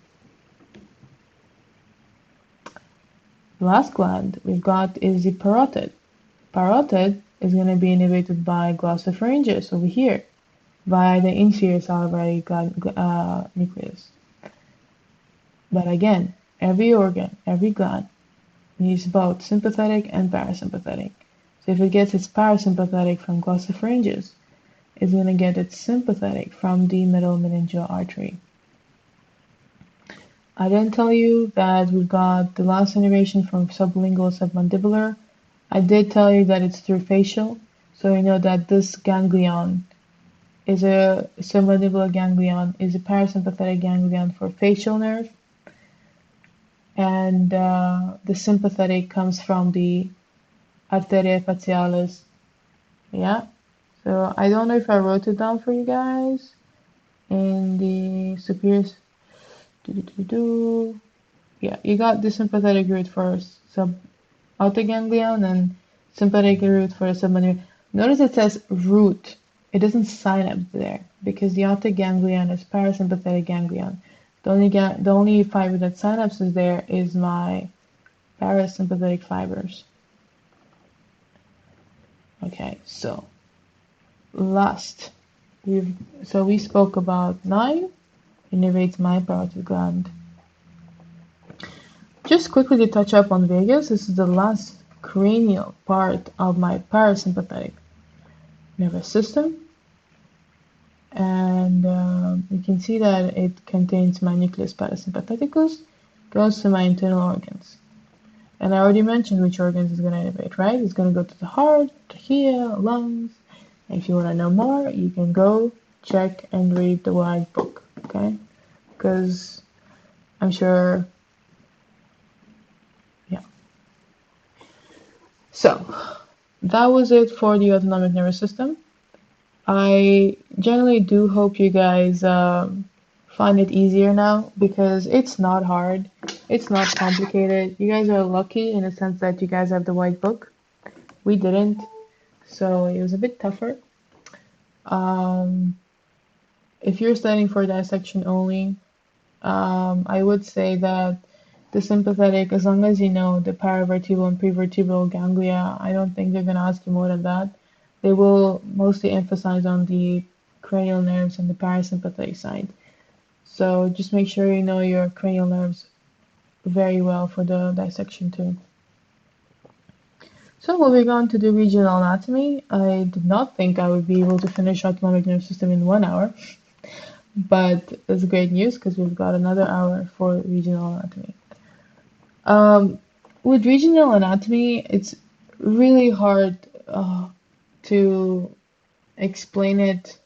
The last gland we've got is the parotid. Parotid is going to be innervated by glossopharyngeus over here. via the inferior salivary nucleus. But again, every organ, every gland needs both sympathetic and parasympathetic. So if it gets its parasympathetic from glossopharyngeus, it's going to get its sympathetic from the middle meningeal artery. I didn't tell you that we got the last innervation from sublingual submandibular. I did tell you that it's through facial, so you know that this ganglion is a submandibular ganglion, is a parasympathetic ganglion for facial nerve, and the sympathetic comes from the arteria facialis. Yeah, so I don't know if I wrote it down for you guys in the superior. Yeah, you got the sympathetic root for subaortic ganglion and sympathetic root for submandibular. Notice it says root. It doesn't synapse there because the aortic ganglion is parasympathetic ganglion. The only fiber that synapses there is my parasympathetic fibers. Okay, so last, we spoke about 9 innervates my parotid gland. Just quickly to touch up on vagus, this is the last cranial part of my parasympathetic nervous system. And you can see that it contains my nucleus parasympatheticus, goes to my internal organs. And I already mentioned which organs it's going to innervate, right? It's going to go to the heart, trachea, lungs. And if you want to know more, you can go check and read the wide book, okay? Because I'm sure, yeah. So, that was it for the autonomic nervous system. I generally do hope you guys find it easier now because it's not hard. It's not complicated. You guys are lucky in the sense that you guys have the white book. We didn't, so it was a bit tougher. If you're studying for dissection only, I would say that the sympathetic, as long as you know the paravertebral and prevertebral ganglia, I don't think they're going to ask you more than that. They will mostly emphasize on the cranial nerves and the parasympathetic side. So just make sure you know your cranial nerves very well for the dissection too. So moving on to the regional anatomy, I did not think I would be able to finish autonomic nervous system in 1 hour, but it's great news because we've got another hour for regional anatomy. With regional anatomy, it's really hard to explain it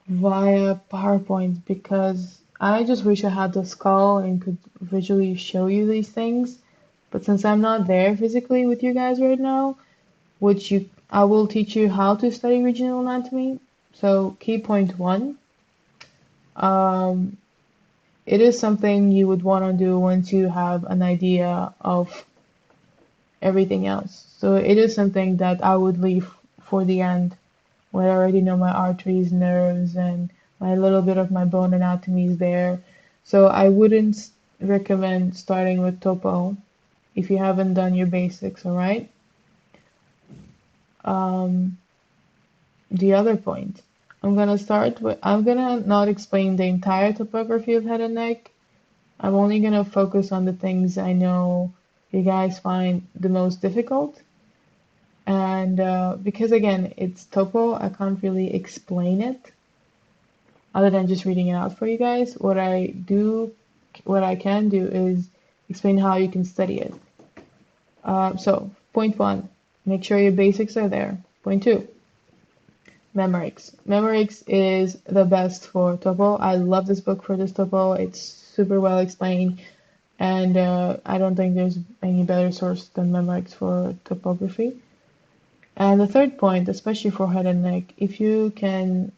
via PowerPoint because I just wish I had the skull and could visually show you these things. But since I'm not there physically with you guys right now, I will teach you how to study regional anatomy. So key point 1, it is something you would want to do once you have an idea of everything else. So it is something that I would leave for the end, when I already know my arteries, nerves, and my little bit of my bone anatomy is there. So I wouldn't recommend starting with topo if you haven't done your basics, all right? The other point, I'm gonna not explain the entire topography of head and neck. I'm only gonna focus on the things I know you guys find the most difficult. And because again, it's topo, I can't really explain it other than just reading it out for you guys. What I can do is explain how you can study it. So point 1, make sure your basics are there. Point 2, Masaryk. Masaryk is the best for topo. I love this book for this topo. It's super well explained, and I don't think there's any better source than Masaryk for topography. And the third point, especially for head and neck, if you can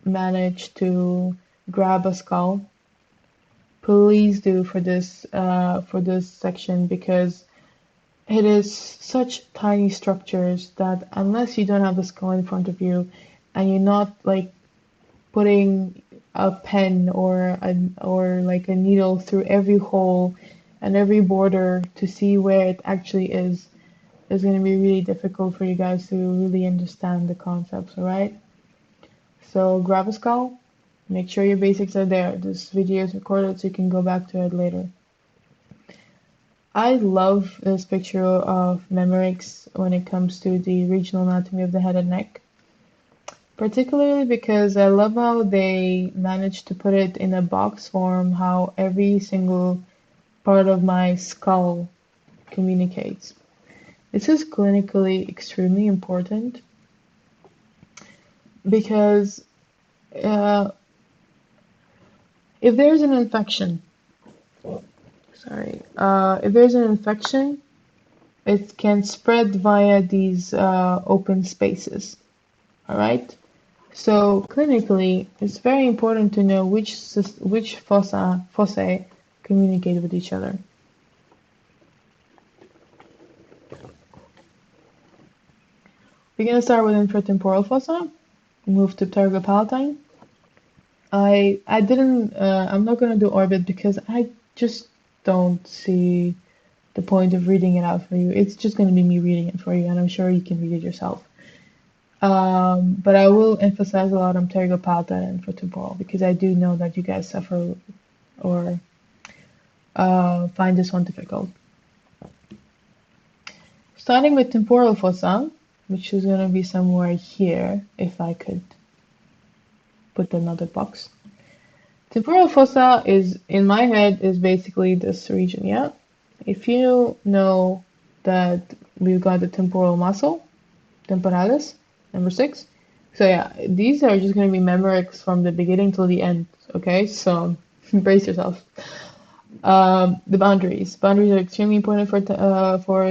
manage to grab a skull, please do for this section because it is such tiny structures that unless you don't have the skull in front of you and you're not like putting a pen or like a needle through every hole and every border to see where it actually is, it's going to be really difficult for you guys to really understand the concepts, all right? So grab a skull, make sure your basics are there. This video is recorded so you can go back to it later. I love this picture of Masaryk when it comes to the regional anatomy of the head and neck, particularly because I love how they managed to put it in a box form, how every single part of my skull communicates. This is clinically extremely important because if there's an infection, if there's an infection, it can spread via these open spaces. All right. So clinically, it's very important to know which fossae communicate with each other. We're gonna start with infratemporal fossa. Move to pterygopalatine. I'm not gonna do orbit because I just don't see the point of reading it out for you. It's just gonna be me reading it for you, and I'm sure you can read it yourself. But I will emphasize a lot on pterygopalatine and infratemporal because I do know that you guys suffer or find this one difficult. Starting with temporal fossa, which is going to be somewhere here, if I could put another box. Temporal fossa is, in my head, is basically this region, yeah? If you know that we've got the temporal muscle, temporalis, number 6. So yeah, these are just going to be Masaryks from the beginning till the end, okay? So brace yourself. The boundaries. Boundaries are extremely important for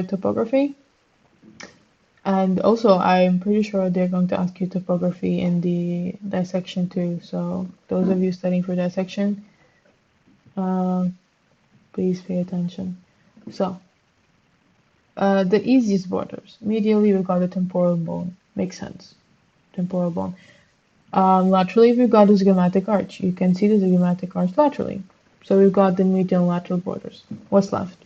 topography. And also, I'm pretty sure they're going to ask you topography in the dissection too. So those of you studying for dissection, please pay attention. So, the easiest borders. Medially, we've got the temporal bone. Makes sense. Temporal bone. Laterally, we've got the zygomatic arch. You can see the zygomatic arch laterally. So we've got the medial and lateral borders. What's left?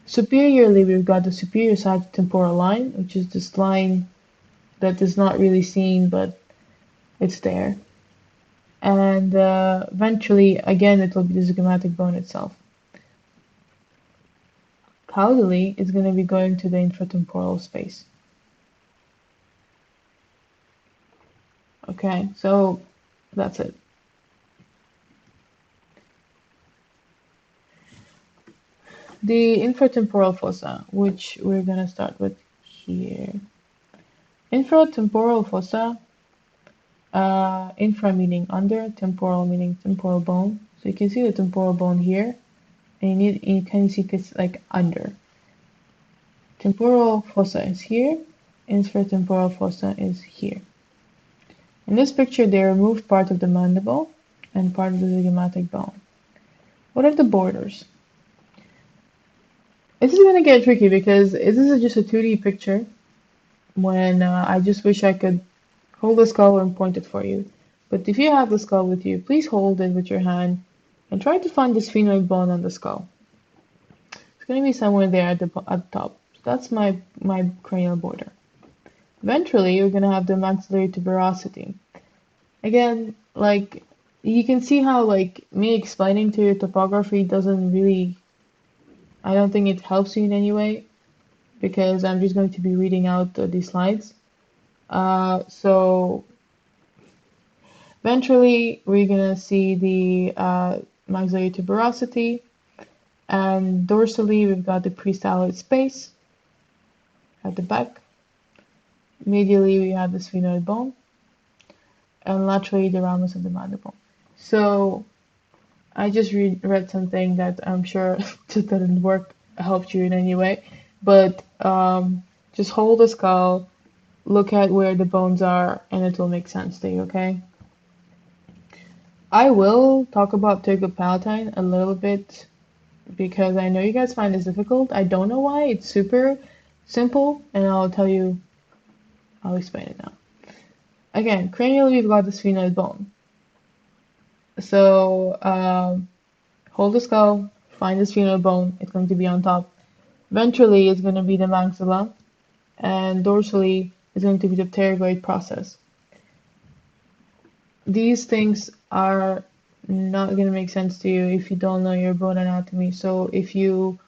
Superiorly, we've got the superior side temporal line, which is this line that is not really seen, but it's there. And ventrally, again, it will be the zygomatic bone itself. Caudally, it's going to be going to the infratemporal space. Okay, so that's it. The infratemporal fossa, which we're going to start with here. Infratemporal fossa, infra meaning under, temporal meaning temporal bone. So you can see the temporal bone here, and you can see it's like under. Temporal fossa is here, infratemporal fossa is here. In this picture, they removed part of the mandible and part of the zygomatic bone. What are the borders? This is going to get tricky because this is just a 2D picture when I just wish I could hold the skull and point it for you. But if you have the skull with you, please hold it with your hand and try to find the sphenoid bone on the skull. It's going to be somewhere there at the top. So that's my cranial border. Ventrally, you're going to have the maxillary tuberosity. Again, like, you can see how, like, me explaining to you topography doesn't really, I don't think it helps you in any way, because I'm just going to be reading out these slides. So, ventrally, we're going to see the maxillary tuberosity, and dorsally, we've got the pre-styloid space at the back. Medially, we have the sphenoid bone, and laterally, the ramus of the mandible. So, I just read something that I'm sure just didn't help you in any way, but just hold the skull, look at where the bones are, and it will make sense to you, okay? I will talk about pterygopalatine a little bit because I know you guys find this difficult. I don't know why. It's super simple, and I'll explain it now. Again, cranially, we've got the sphenoid bone. So, hold the skull, find the sphenoid bone, it's going to be on top. Ventrally, it's going to be the maxilla, and dorsally, it's going to be the pterygoid process. these things are not going to make sense to you if you don't know your bone anatomy. So if you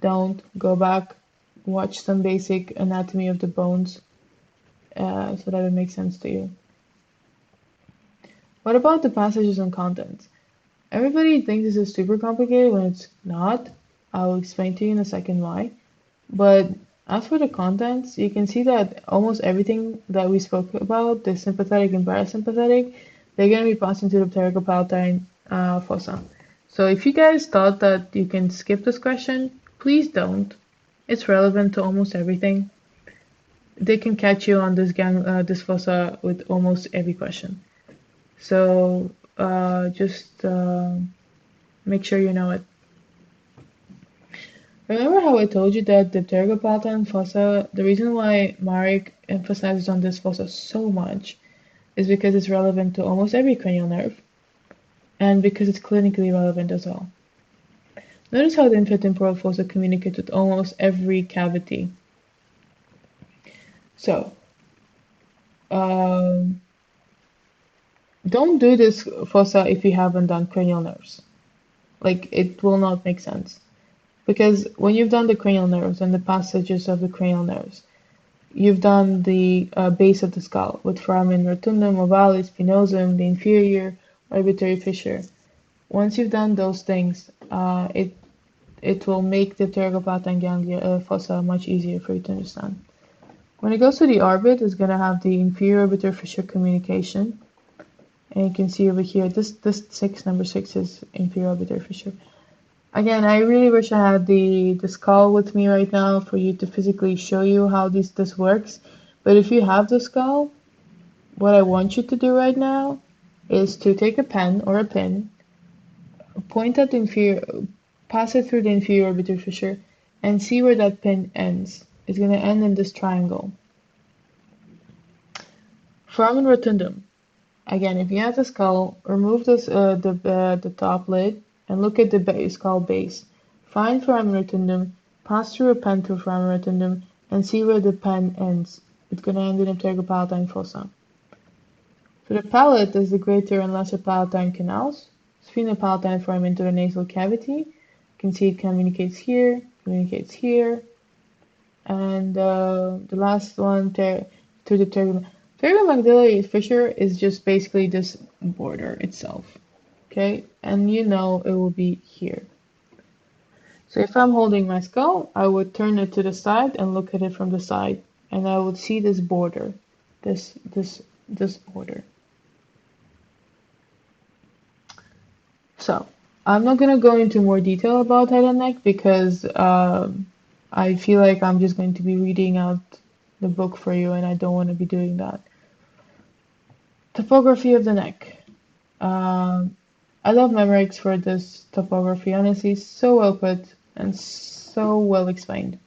don't, go back, watch some basic anatomy of the bones so that it makes sense to you. What about the passages and contents? Everybody thinks this is super complicated when it's not. I'll explain to you in a second why. But as for the contents, you can see that almost everything that we spoke about, the sympathetic and parasympathetic, they're going to be passing to the pterygopalatine fossa. So if you guys thought that you can skip this question, please don't. It's relevant to almost everything. They can catch you on this fossa with almost every question. So just make sure you know it. Remember how I told you that the pterygopalatine fossa, the reason why Masaryk emphasizes on this fossa so much is because it's relevant to almost every cranial nerve and because it's clinically relevant as well. Notice how the infratemporal fossa communicates with almost every cavity. So, don't do this fossa if you haven't done cranial nerves. Like, it will not make sense. Because when you've done the cranial nerves and the passages of the cranial nerves, you've done the base of the skull with foramen rotundum, ovalis, spinosum, the inferior orbitary fissure. Once you've done those things, it will make the pterygopalatine ganglia fossa much easier for you to understand. When it goes to the orbit, it's going to have the inferior orbitary fissure communication. And you can see over here, this number 6 is inferior orbitary fissure. Again, I really wish I had the skull with me right now for you to physically show you how this works. But if you have the skull, what I want you to do right now is to take a pen or a pin, point at the inferior, pass it through the inferior orbitary fissure, and see where that pin ends. It's going to end in this triangle. Foramen rotundum. Again, if you have the skull, remove this the top lid and look at the skull base. Find foramen rotundum, pass through a pen through foramen rotundum, and see where the pen ends. It's going to end in a pterygopalatine fossa. For the palate, there's the greater and lesser palatine canals. Sphenopalatine foramen into the nasal cavity. You can see it communicates here, and the last one to the pterygomaxillary fissure is just basically this border itself. Okay, and you know it will be here. So if I'm holding my skull, I would turn it to the side and look at it from the side, and I would see this border, this border. So I'm not gonna go into more detail about head and neck because I feel like I'm just going to be reading out the book for you, and I don't want to be doing that. Topography of the neck. I love Masaryk for this topography. Honestly, so well put and so well explained.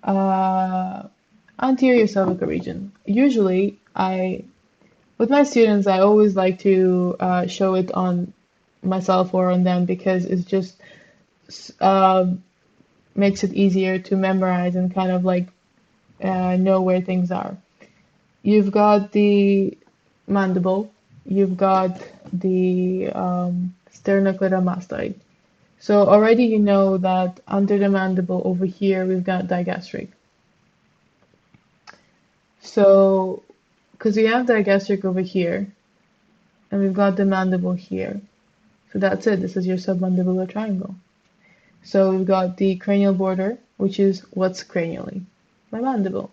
Anterior cervical region. Usually, with my students, I always like to show it on myself or on them because it's just makes it easier to memorize and kind of like know where things are. You've got the mandible, you've got the sternocleidomastoid. So already you know that under the mandible over here we've got digastric. So, because we have digastric over here, and we've got the mandible here. So that's it, this is your submandibular triangle. So we've got the cranial border, which is what's cranially, my mandible.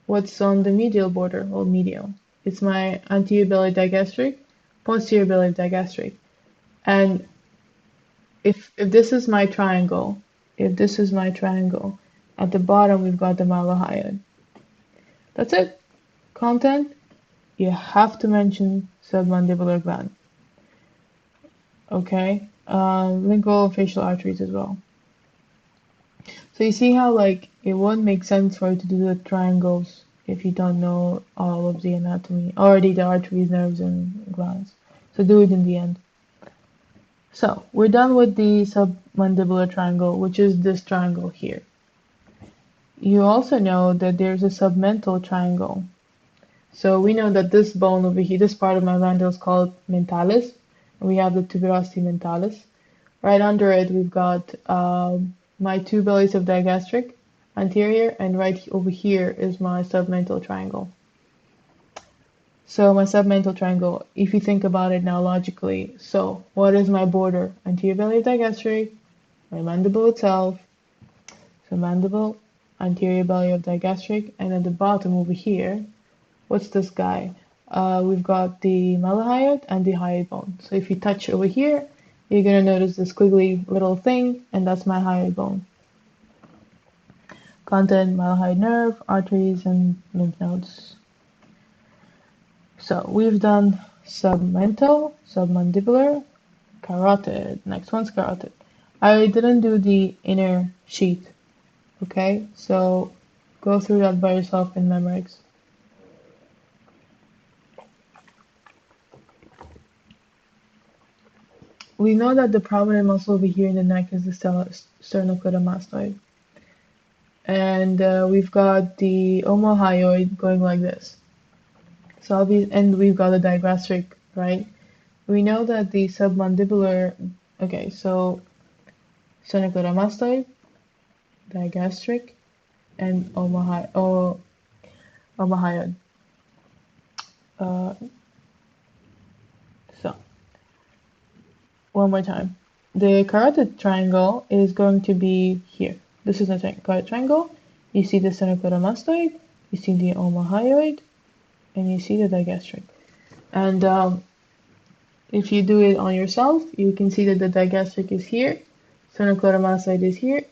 What's on the medial border, or medial? It's my anterior belly digastric, posterior belly digastric. And if this is my triangle, at the bottom we've got the mylohyoid. That's it. Content, you have to mention submandibular gland. Okay, lingual and facial arteries as well. So you see how like it won't make sense for you to do the triangles if you don't know all of the anatomy, already the arteries, nerves, and glands. So do it in the end. So we're done with the submandibular triangle, which is this triangle here. You also know that there's a submental triangle. So we know that this bone over here, this part of my ventral is called mentalis. And we have the tuberosity mentalis. Right under it, we've got my two bellies of digastric anterior, and right over here is my submental triangle. So my submental triangle, if you think about it now logically, so what is my border? Anterior belly of digastric, my mandible itself, so mandible, anterior belly of digastric, and at the bottom over here, what's this guy? We've got the malahyoid and the hyoid bone. So if you touch over here, you're going to notice this squiggly little thing, and that's my hyoid bone. Content, malahyoid nerve, arteries, and lymph nodes. So we've done submental, submandibular, carotid. Next one's carotid. I didn't do the inner sheath, okay? So go through that by yourself in Memorex. We know that the prominent muscle over here in the neck is the sternocleidomastoid. And we've got the omohyoid going like this. So and we've got the digastric, right? We know that the submandibular, okay, so sternocleidomastoid, digastric, and omohyoid. So, one more time. The carotid triangle is going to be here. This is the carotid triangle. You see the sternocleidomastoid, you see the omohyoid, and you see the digastric. And if you do it on yourself, you can see that the digastric is here, sternocleidomastoid is here,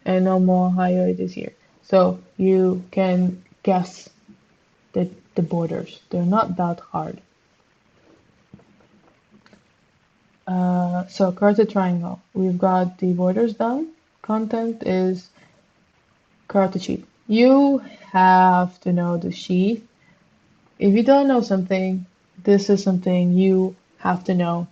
and omohyoid is here. So you can guess the borders. They're not that hard. So carotid triangle, we've got the borders done. Content is carotid sheath. You have to know the sheath. If you don't know something, this is something you have to know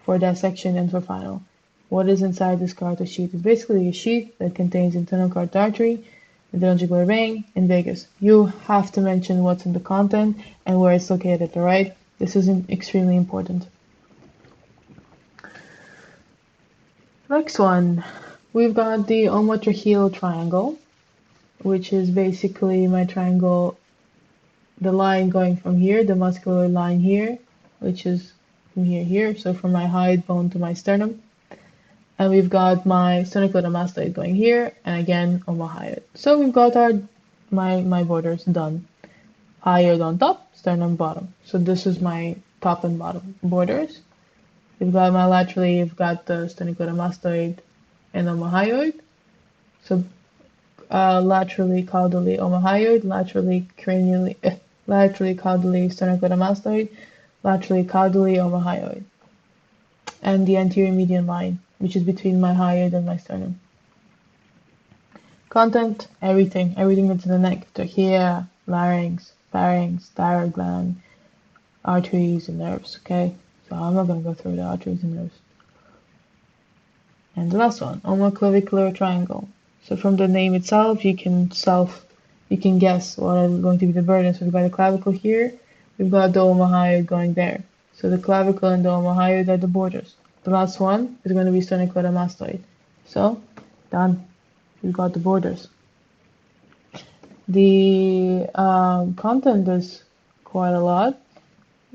for dissection and for final. What is inside this carotid sheath? It's basically a sheath that contains internal carotid artery, the jugular vein, and vagus. You have to mention what's in the content and where it's located, alright? This is extremely important. Next one, we've got the omotracheal triangle, which is basically my triangle, the line going from here, the muscular line here, which is from here, so from my hyoid bone to my sternum. And we've got my sternocleidomastoid going here, and again, omohyoid. So we've got my borders done. Hyoid on top, sternum bottom. So this is my top and bottom borders. We've got my laterally, we've got the sternocleidomastoid and omohyoid. So laterally caudally omohyoid, laterally cranially, laterally caudally sternocleidomastoid, laterally caudally omohyoid. And the anterior median line, which is between my hyoid and my sternum. Content, everything that's in the neck, trachea, larynx, pharynx, thyroid gland, arteries, and nerves, okay? So I'm not going to go through the arteries and nerves. And the last one, omoclavicular triangle. So from the name itself, you can guess what are going to be the burdens. So we've got the clavicle here, we've got the omohyoid going there. So the clavicle and the omohyoid are the borders. The last one is going to be sternocleidomastoid. So, done. We've got the borders. The content is quite a lot.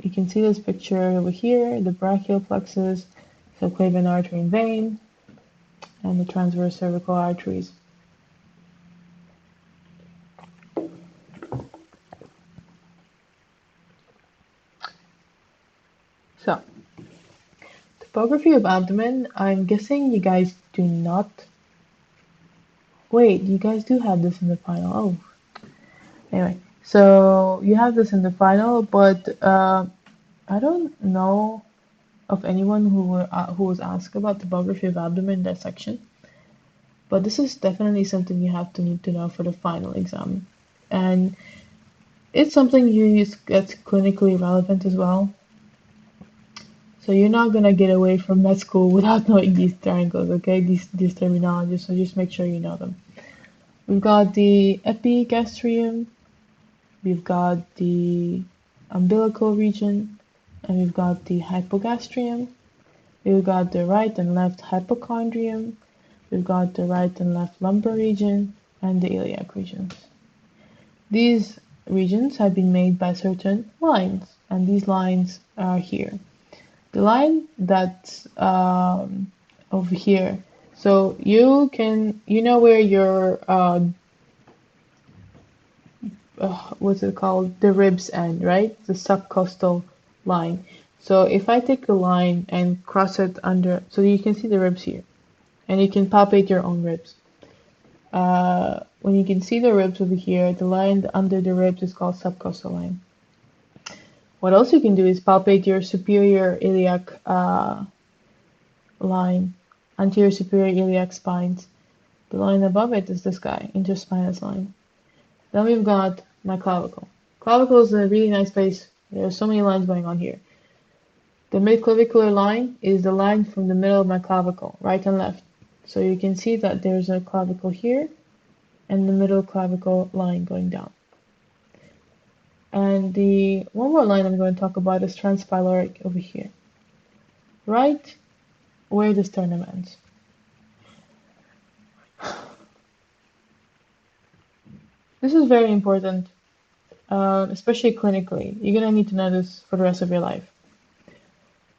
You can see this picture over here, the brachial plexus, subclavian artery and vein, and the transverse cervical arteries. So, topography of abdomen, I'm guessing you guys do not. Wait, you guys do have this in the final. Oh. Anyway, so you have this in the final, but I don't know of anyone who was asked about topography of abdomen dissection. But this is definitely something you have to need to know for the final exam. And it's something you use that's clinically relevant as well. So you're not gonna get away from med school without knowing these triangles, okay? These terminologies, so just make sure you know them. We've got the epigastrium, we've got the umbilical region, and we've got the hypogastrium, we've got the right and left hypochondrium, we've got the right and left lumbar region, and the iliac regions. These regions have been made by certain lines, and these lines are here. The line that's over here, so you know where your what's it called, the ribs end, right? The subcostal line. So if I take a line and cross it under, so you can see the ribs here, and you can palpate your own ribs. When you can see the ribs over here, the line under the ribs is called subcostal line. What else you can do is palpate your superior iliac line, anterior superior iliac spines. The line above it is this guy, interspinous line. Then we've got my clavicle. Clavicle is a really nice place. There are so many lines going on here. The midclavicular line is the line from the middle of my clavicle, right and left. So you can see that there's a clavicle here and the middle clavicle line going down. And the one more line I'm going to talk about is transpyloric over here, right where the sternum ends. This is very important, especially clinically. You're going to need to know this for the rest of your life.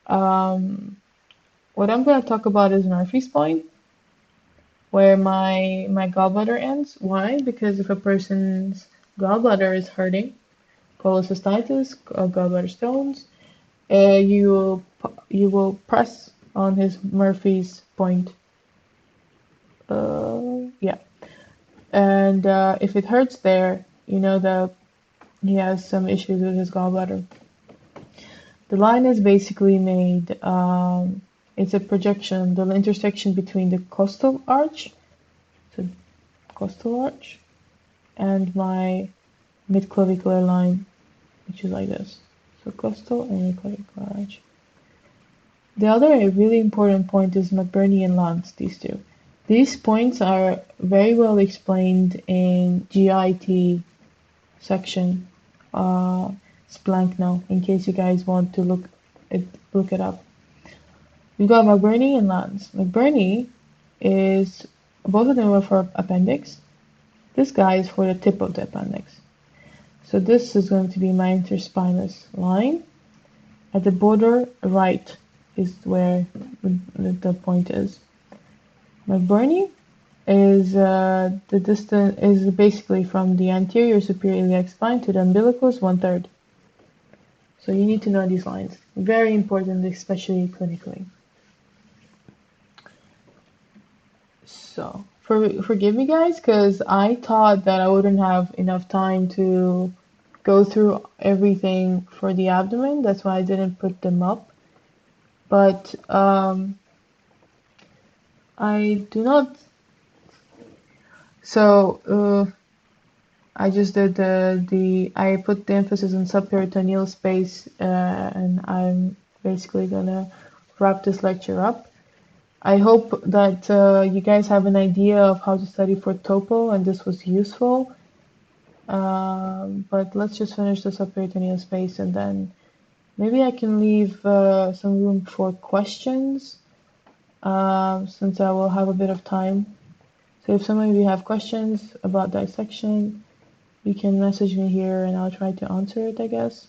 What I'm going to talk about is Murphy's point, where my gallbladder ends. Why? Because if a person's gallbladder is hurting, cholecystitis, gallbladder stones, you will press on his Murphy's point. Yeah. And if it hurts there, you know that he has some issues with his gallbladder. The line is basically made, it's a projection, the intersection between the costal arch, so costal arch, and my midclavicular line, which is like this. So costal and midclavicular arch. The other really important point is McBurney and Lance, these two. These points are very well explained in GIT section. It's blank now, in case you guys want to look it up. We've got McBurney and Lance. McBurney is, both of them are for appendix. This guy is for the tip of the appendix. So this is going to be my interspinous line. At the border right is where the point is. McBurney is the distance is basically from the anterior superior iliac spine to the umbilicus 1/3. So you need to know these lines. Very important, especially clinically. So forgive me guys, because I thought that I wouldn't have enough time to go through everything for the abdomen. That's why I didn't put them up. But I do not. So I just did I put the emphasis on subperitoneal space, and I'm basically gonna wrap this lecture up. I hope that you guys have an idea of how to study for TOEFL and this was useful. But let's just finish the subperitoneal space and then maybe I can leave some room for questions, since I will have a bit of time. So if some of you have questions about dissection, you can message me here and I'll try to answer it, I guess.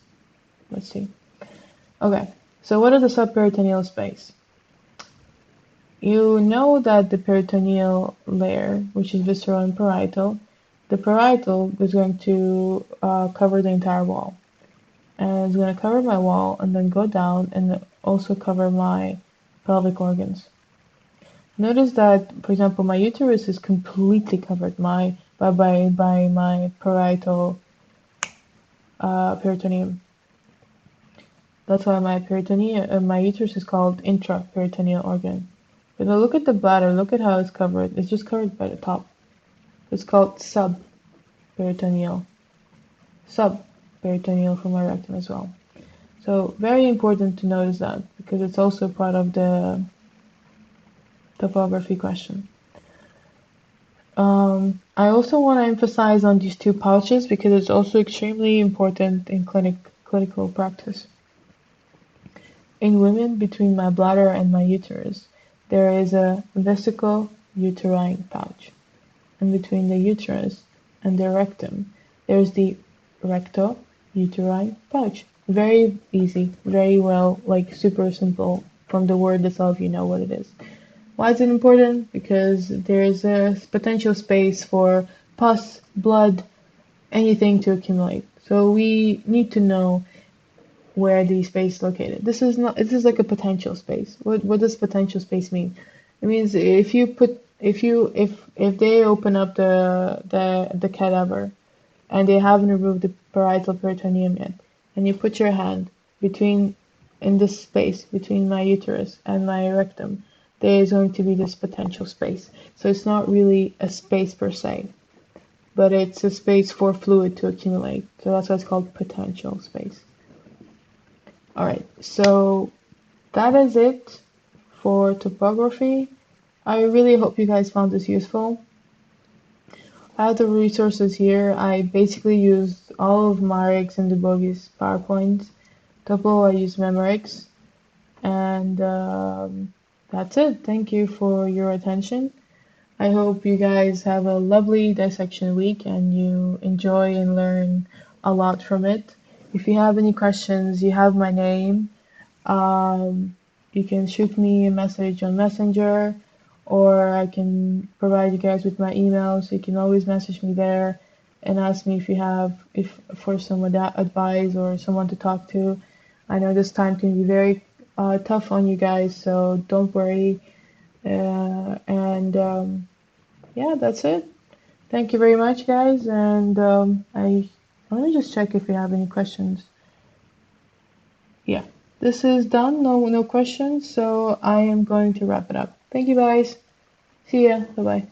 Let's see. Okay, so what is the subperitoneal space? You know that the peritoneal layer, which is visceral and parietal, the parietal is going to cover the entire wall. And it's going to cover my wall and then go down and also cover my pelvic organs. Notice that, for example, my uterus is completely covered by my parietal peritoneum. That's why my uterus is called intraperitoneal organ. But now look at the bladder, look at how it's covered. It's just covered by the top. It's called subperitoneal. Subperitoneal for my rectum as well. So very important to notice that because it's also part of the topography question. I also want to emphasize on these two pouches because it's also extremely important in clinical practice. In women, between my bladder and my uterus, there is a vesical uterine pouch. And between the uterus and the rectum, there's the recto-uterine pouch. Very easy, very well, like super simple. From the word itself, you know what it is. Why is it important? Because there is a potential space for pus, blood, anything to accumulate. So we need to know where the space is located. This is like a potential space. What does potential space mean? It means if they open up the cadaver and they haven't removed the parietal peritoneum yet, and you put your hand between in this space between my uterus and my rectum, there is going to be this potential space. So it's not really a space per se, but it's a space for fluid to accumulate. So that's why it's called potential space. Alright, so that is it for topography. I really hope you guys found this useful. I have the resources here. I basically used all of Maryk's and Dubov's PowerPoints. Topo, I used Memoryx. And that's it. Thank you for your attention. I hope you guys have a lovely dissection week and you enjoy and learn a lot from it. If you have any questions, you have my name. You can shoot me a message on Messenger, or I can provide you guys with my email, so you can always message me there and ask me if for some advice or someone to talk to. I know this time can be very tough on you guys, so don't worry. Yeah, that's it. Thank you very much, guys. And let me just check if you have any questions. Yeah, this is done. No questions. So I am going to wrap it up. Thank you, guys. See ya. Bye bye.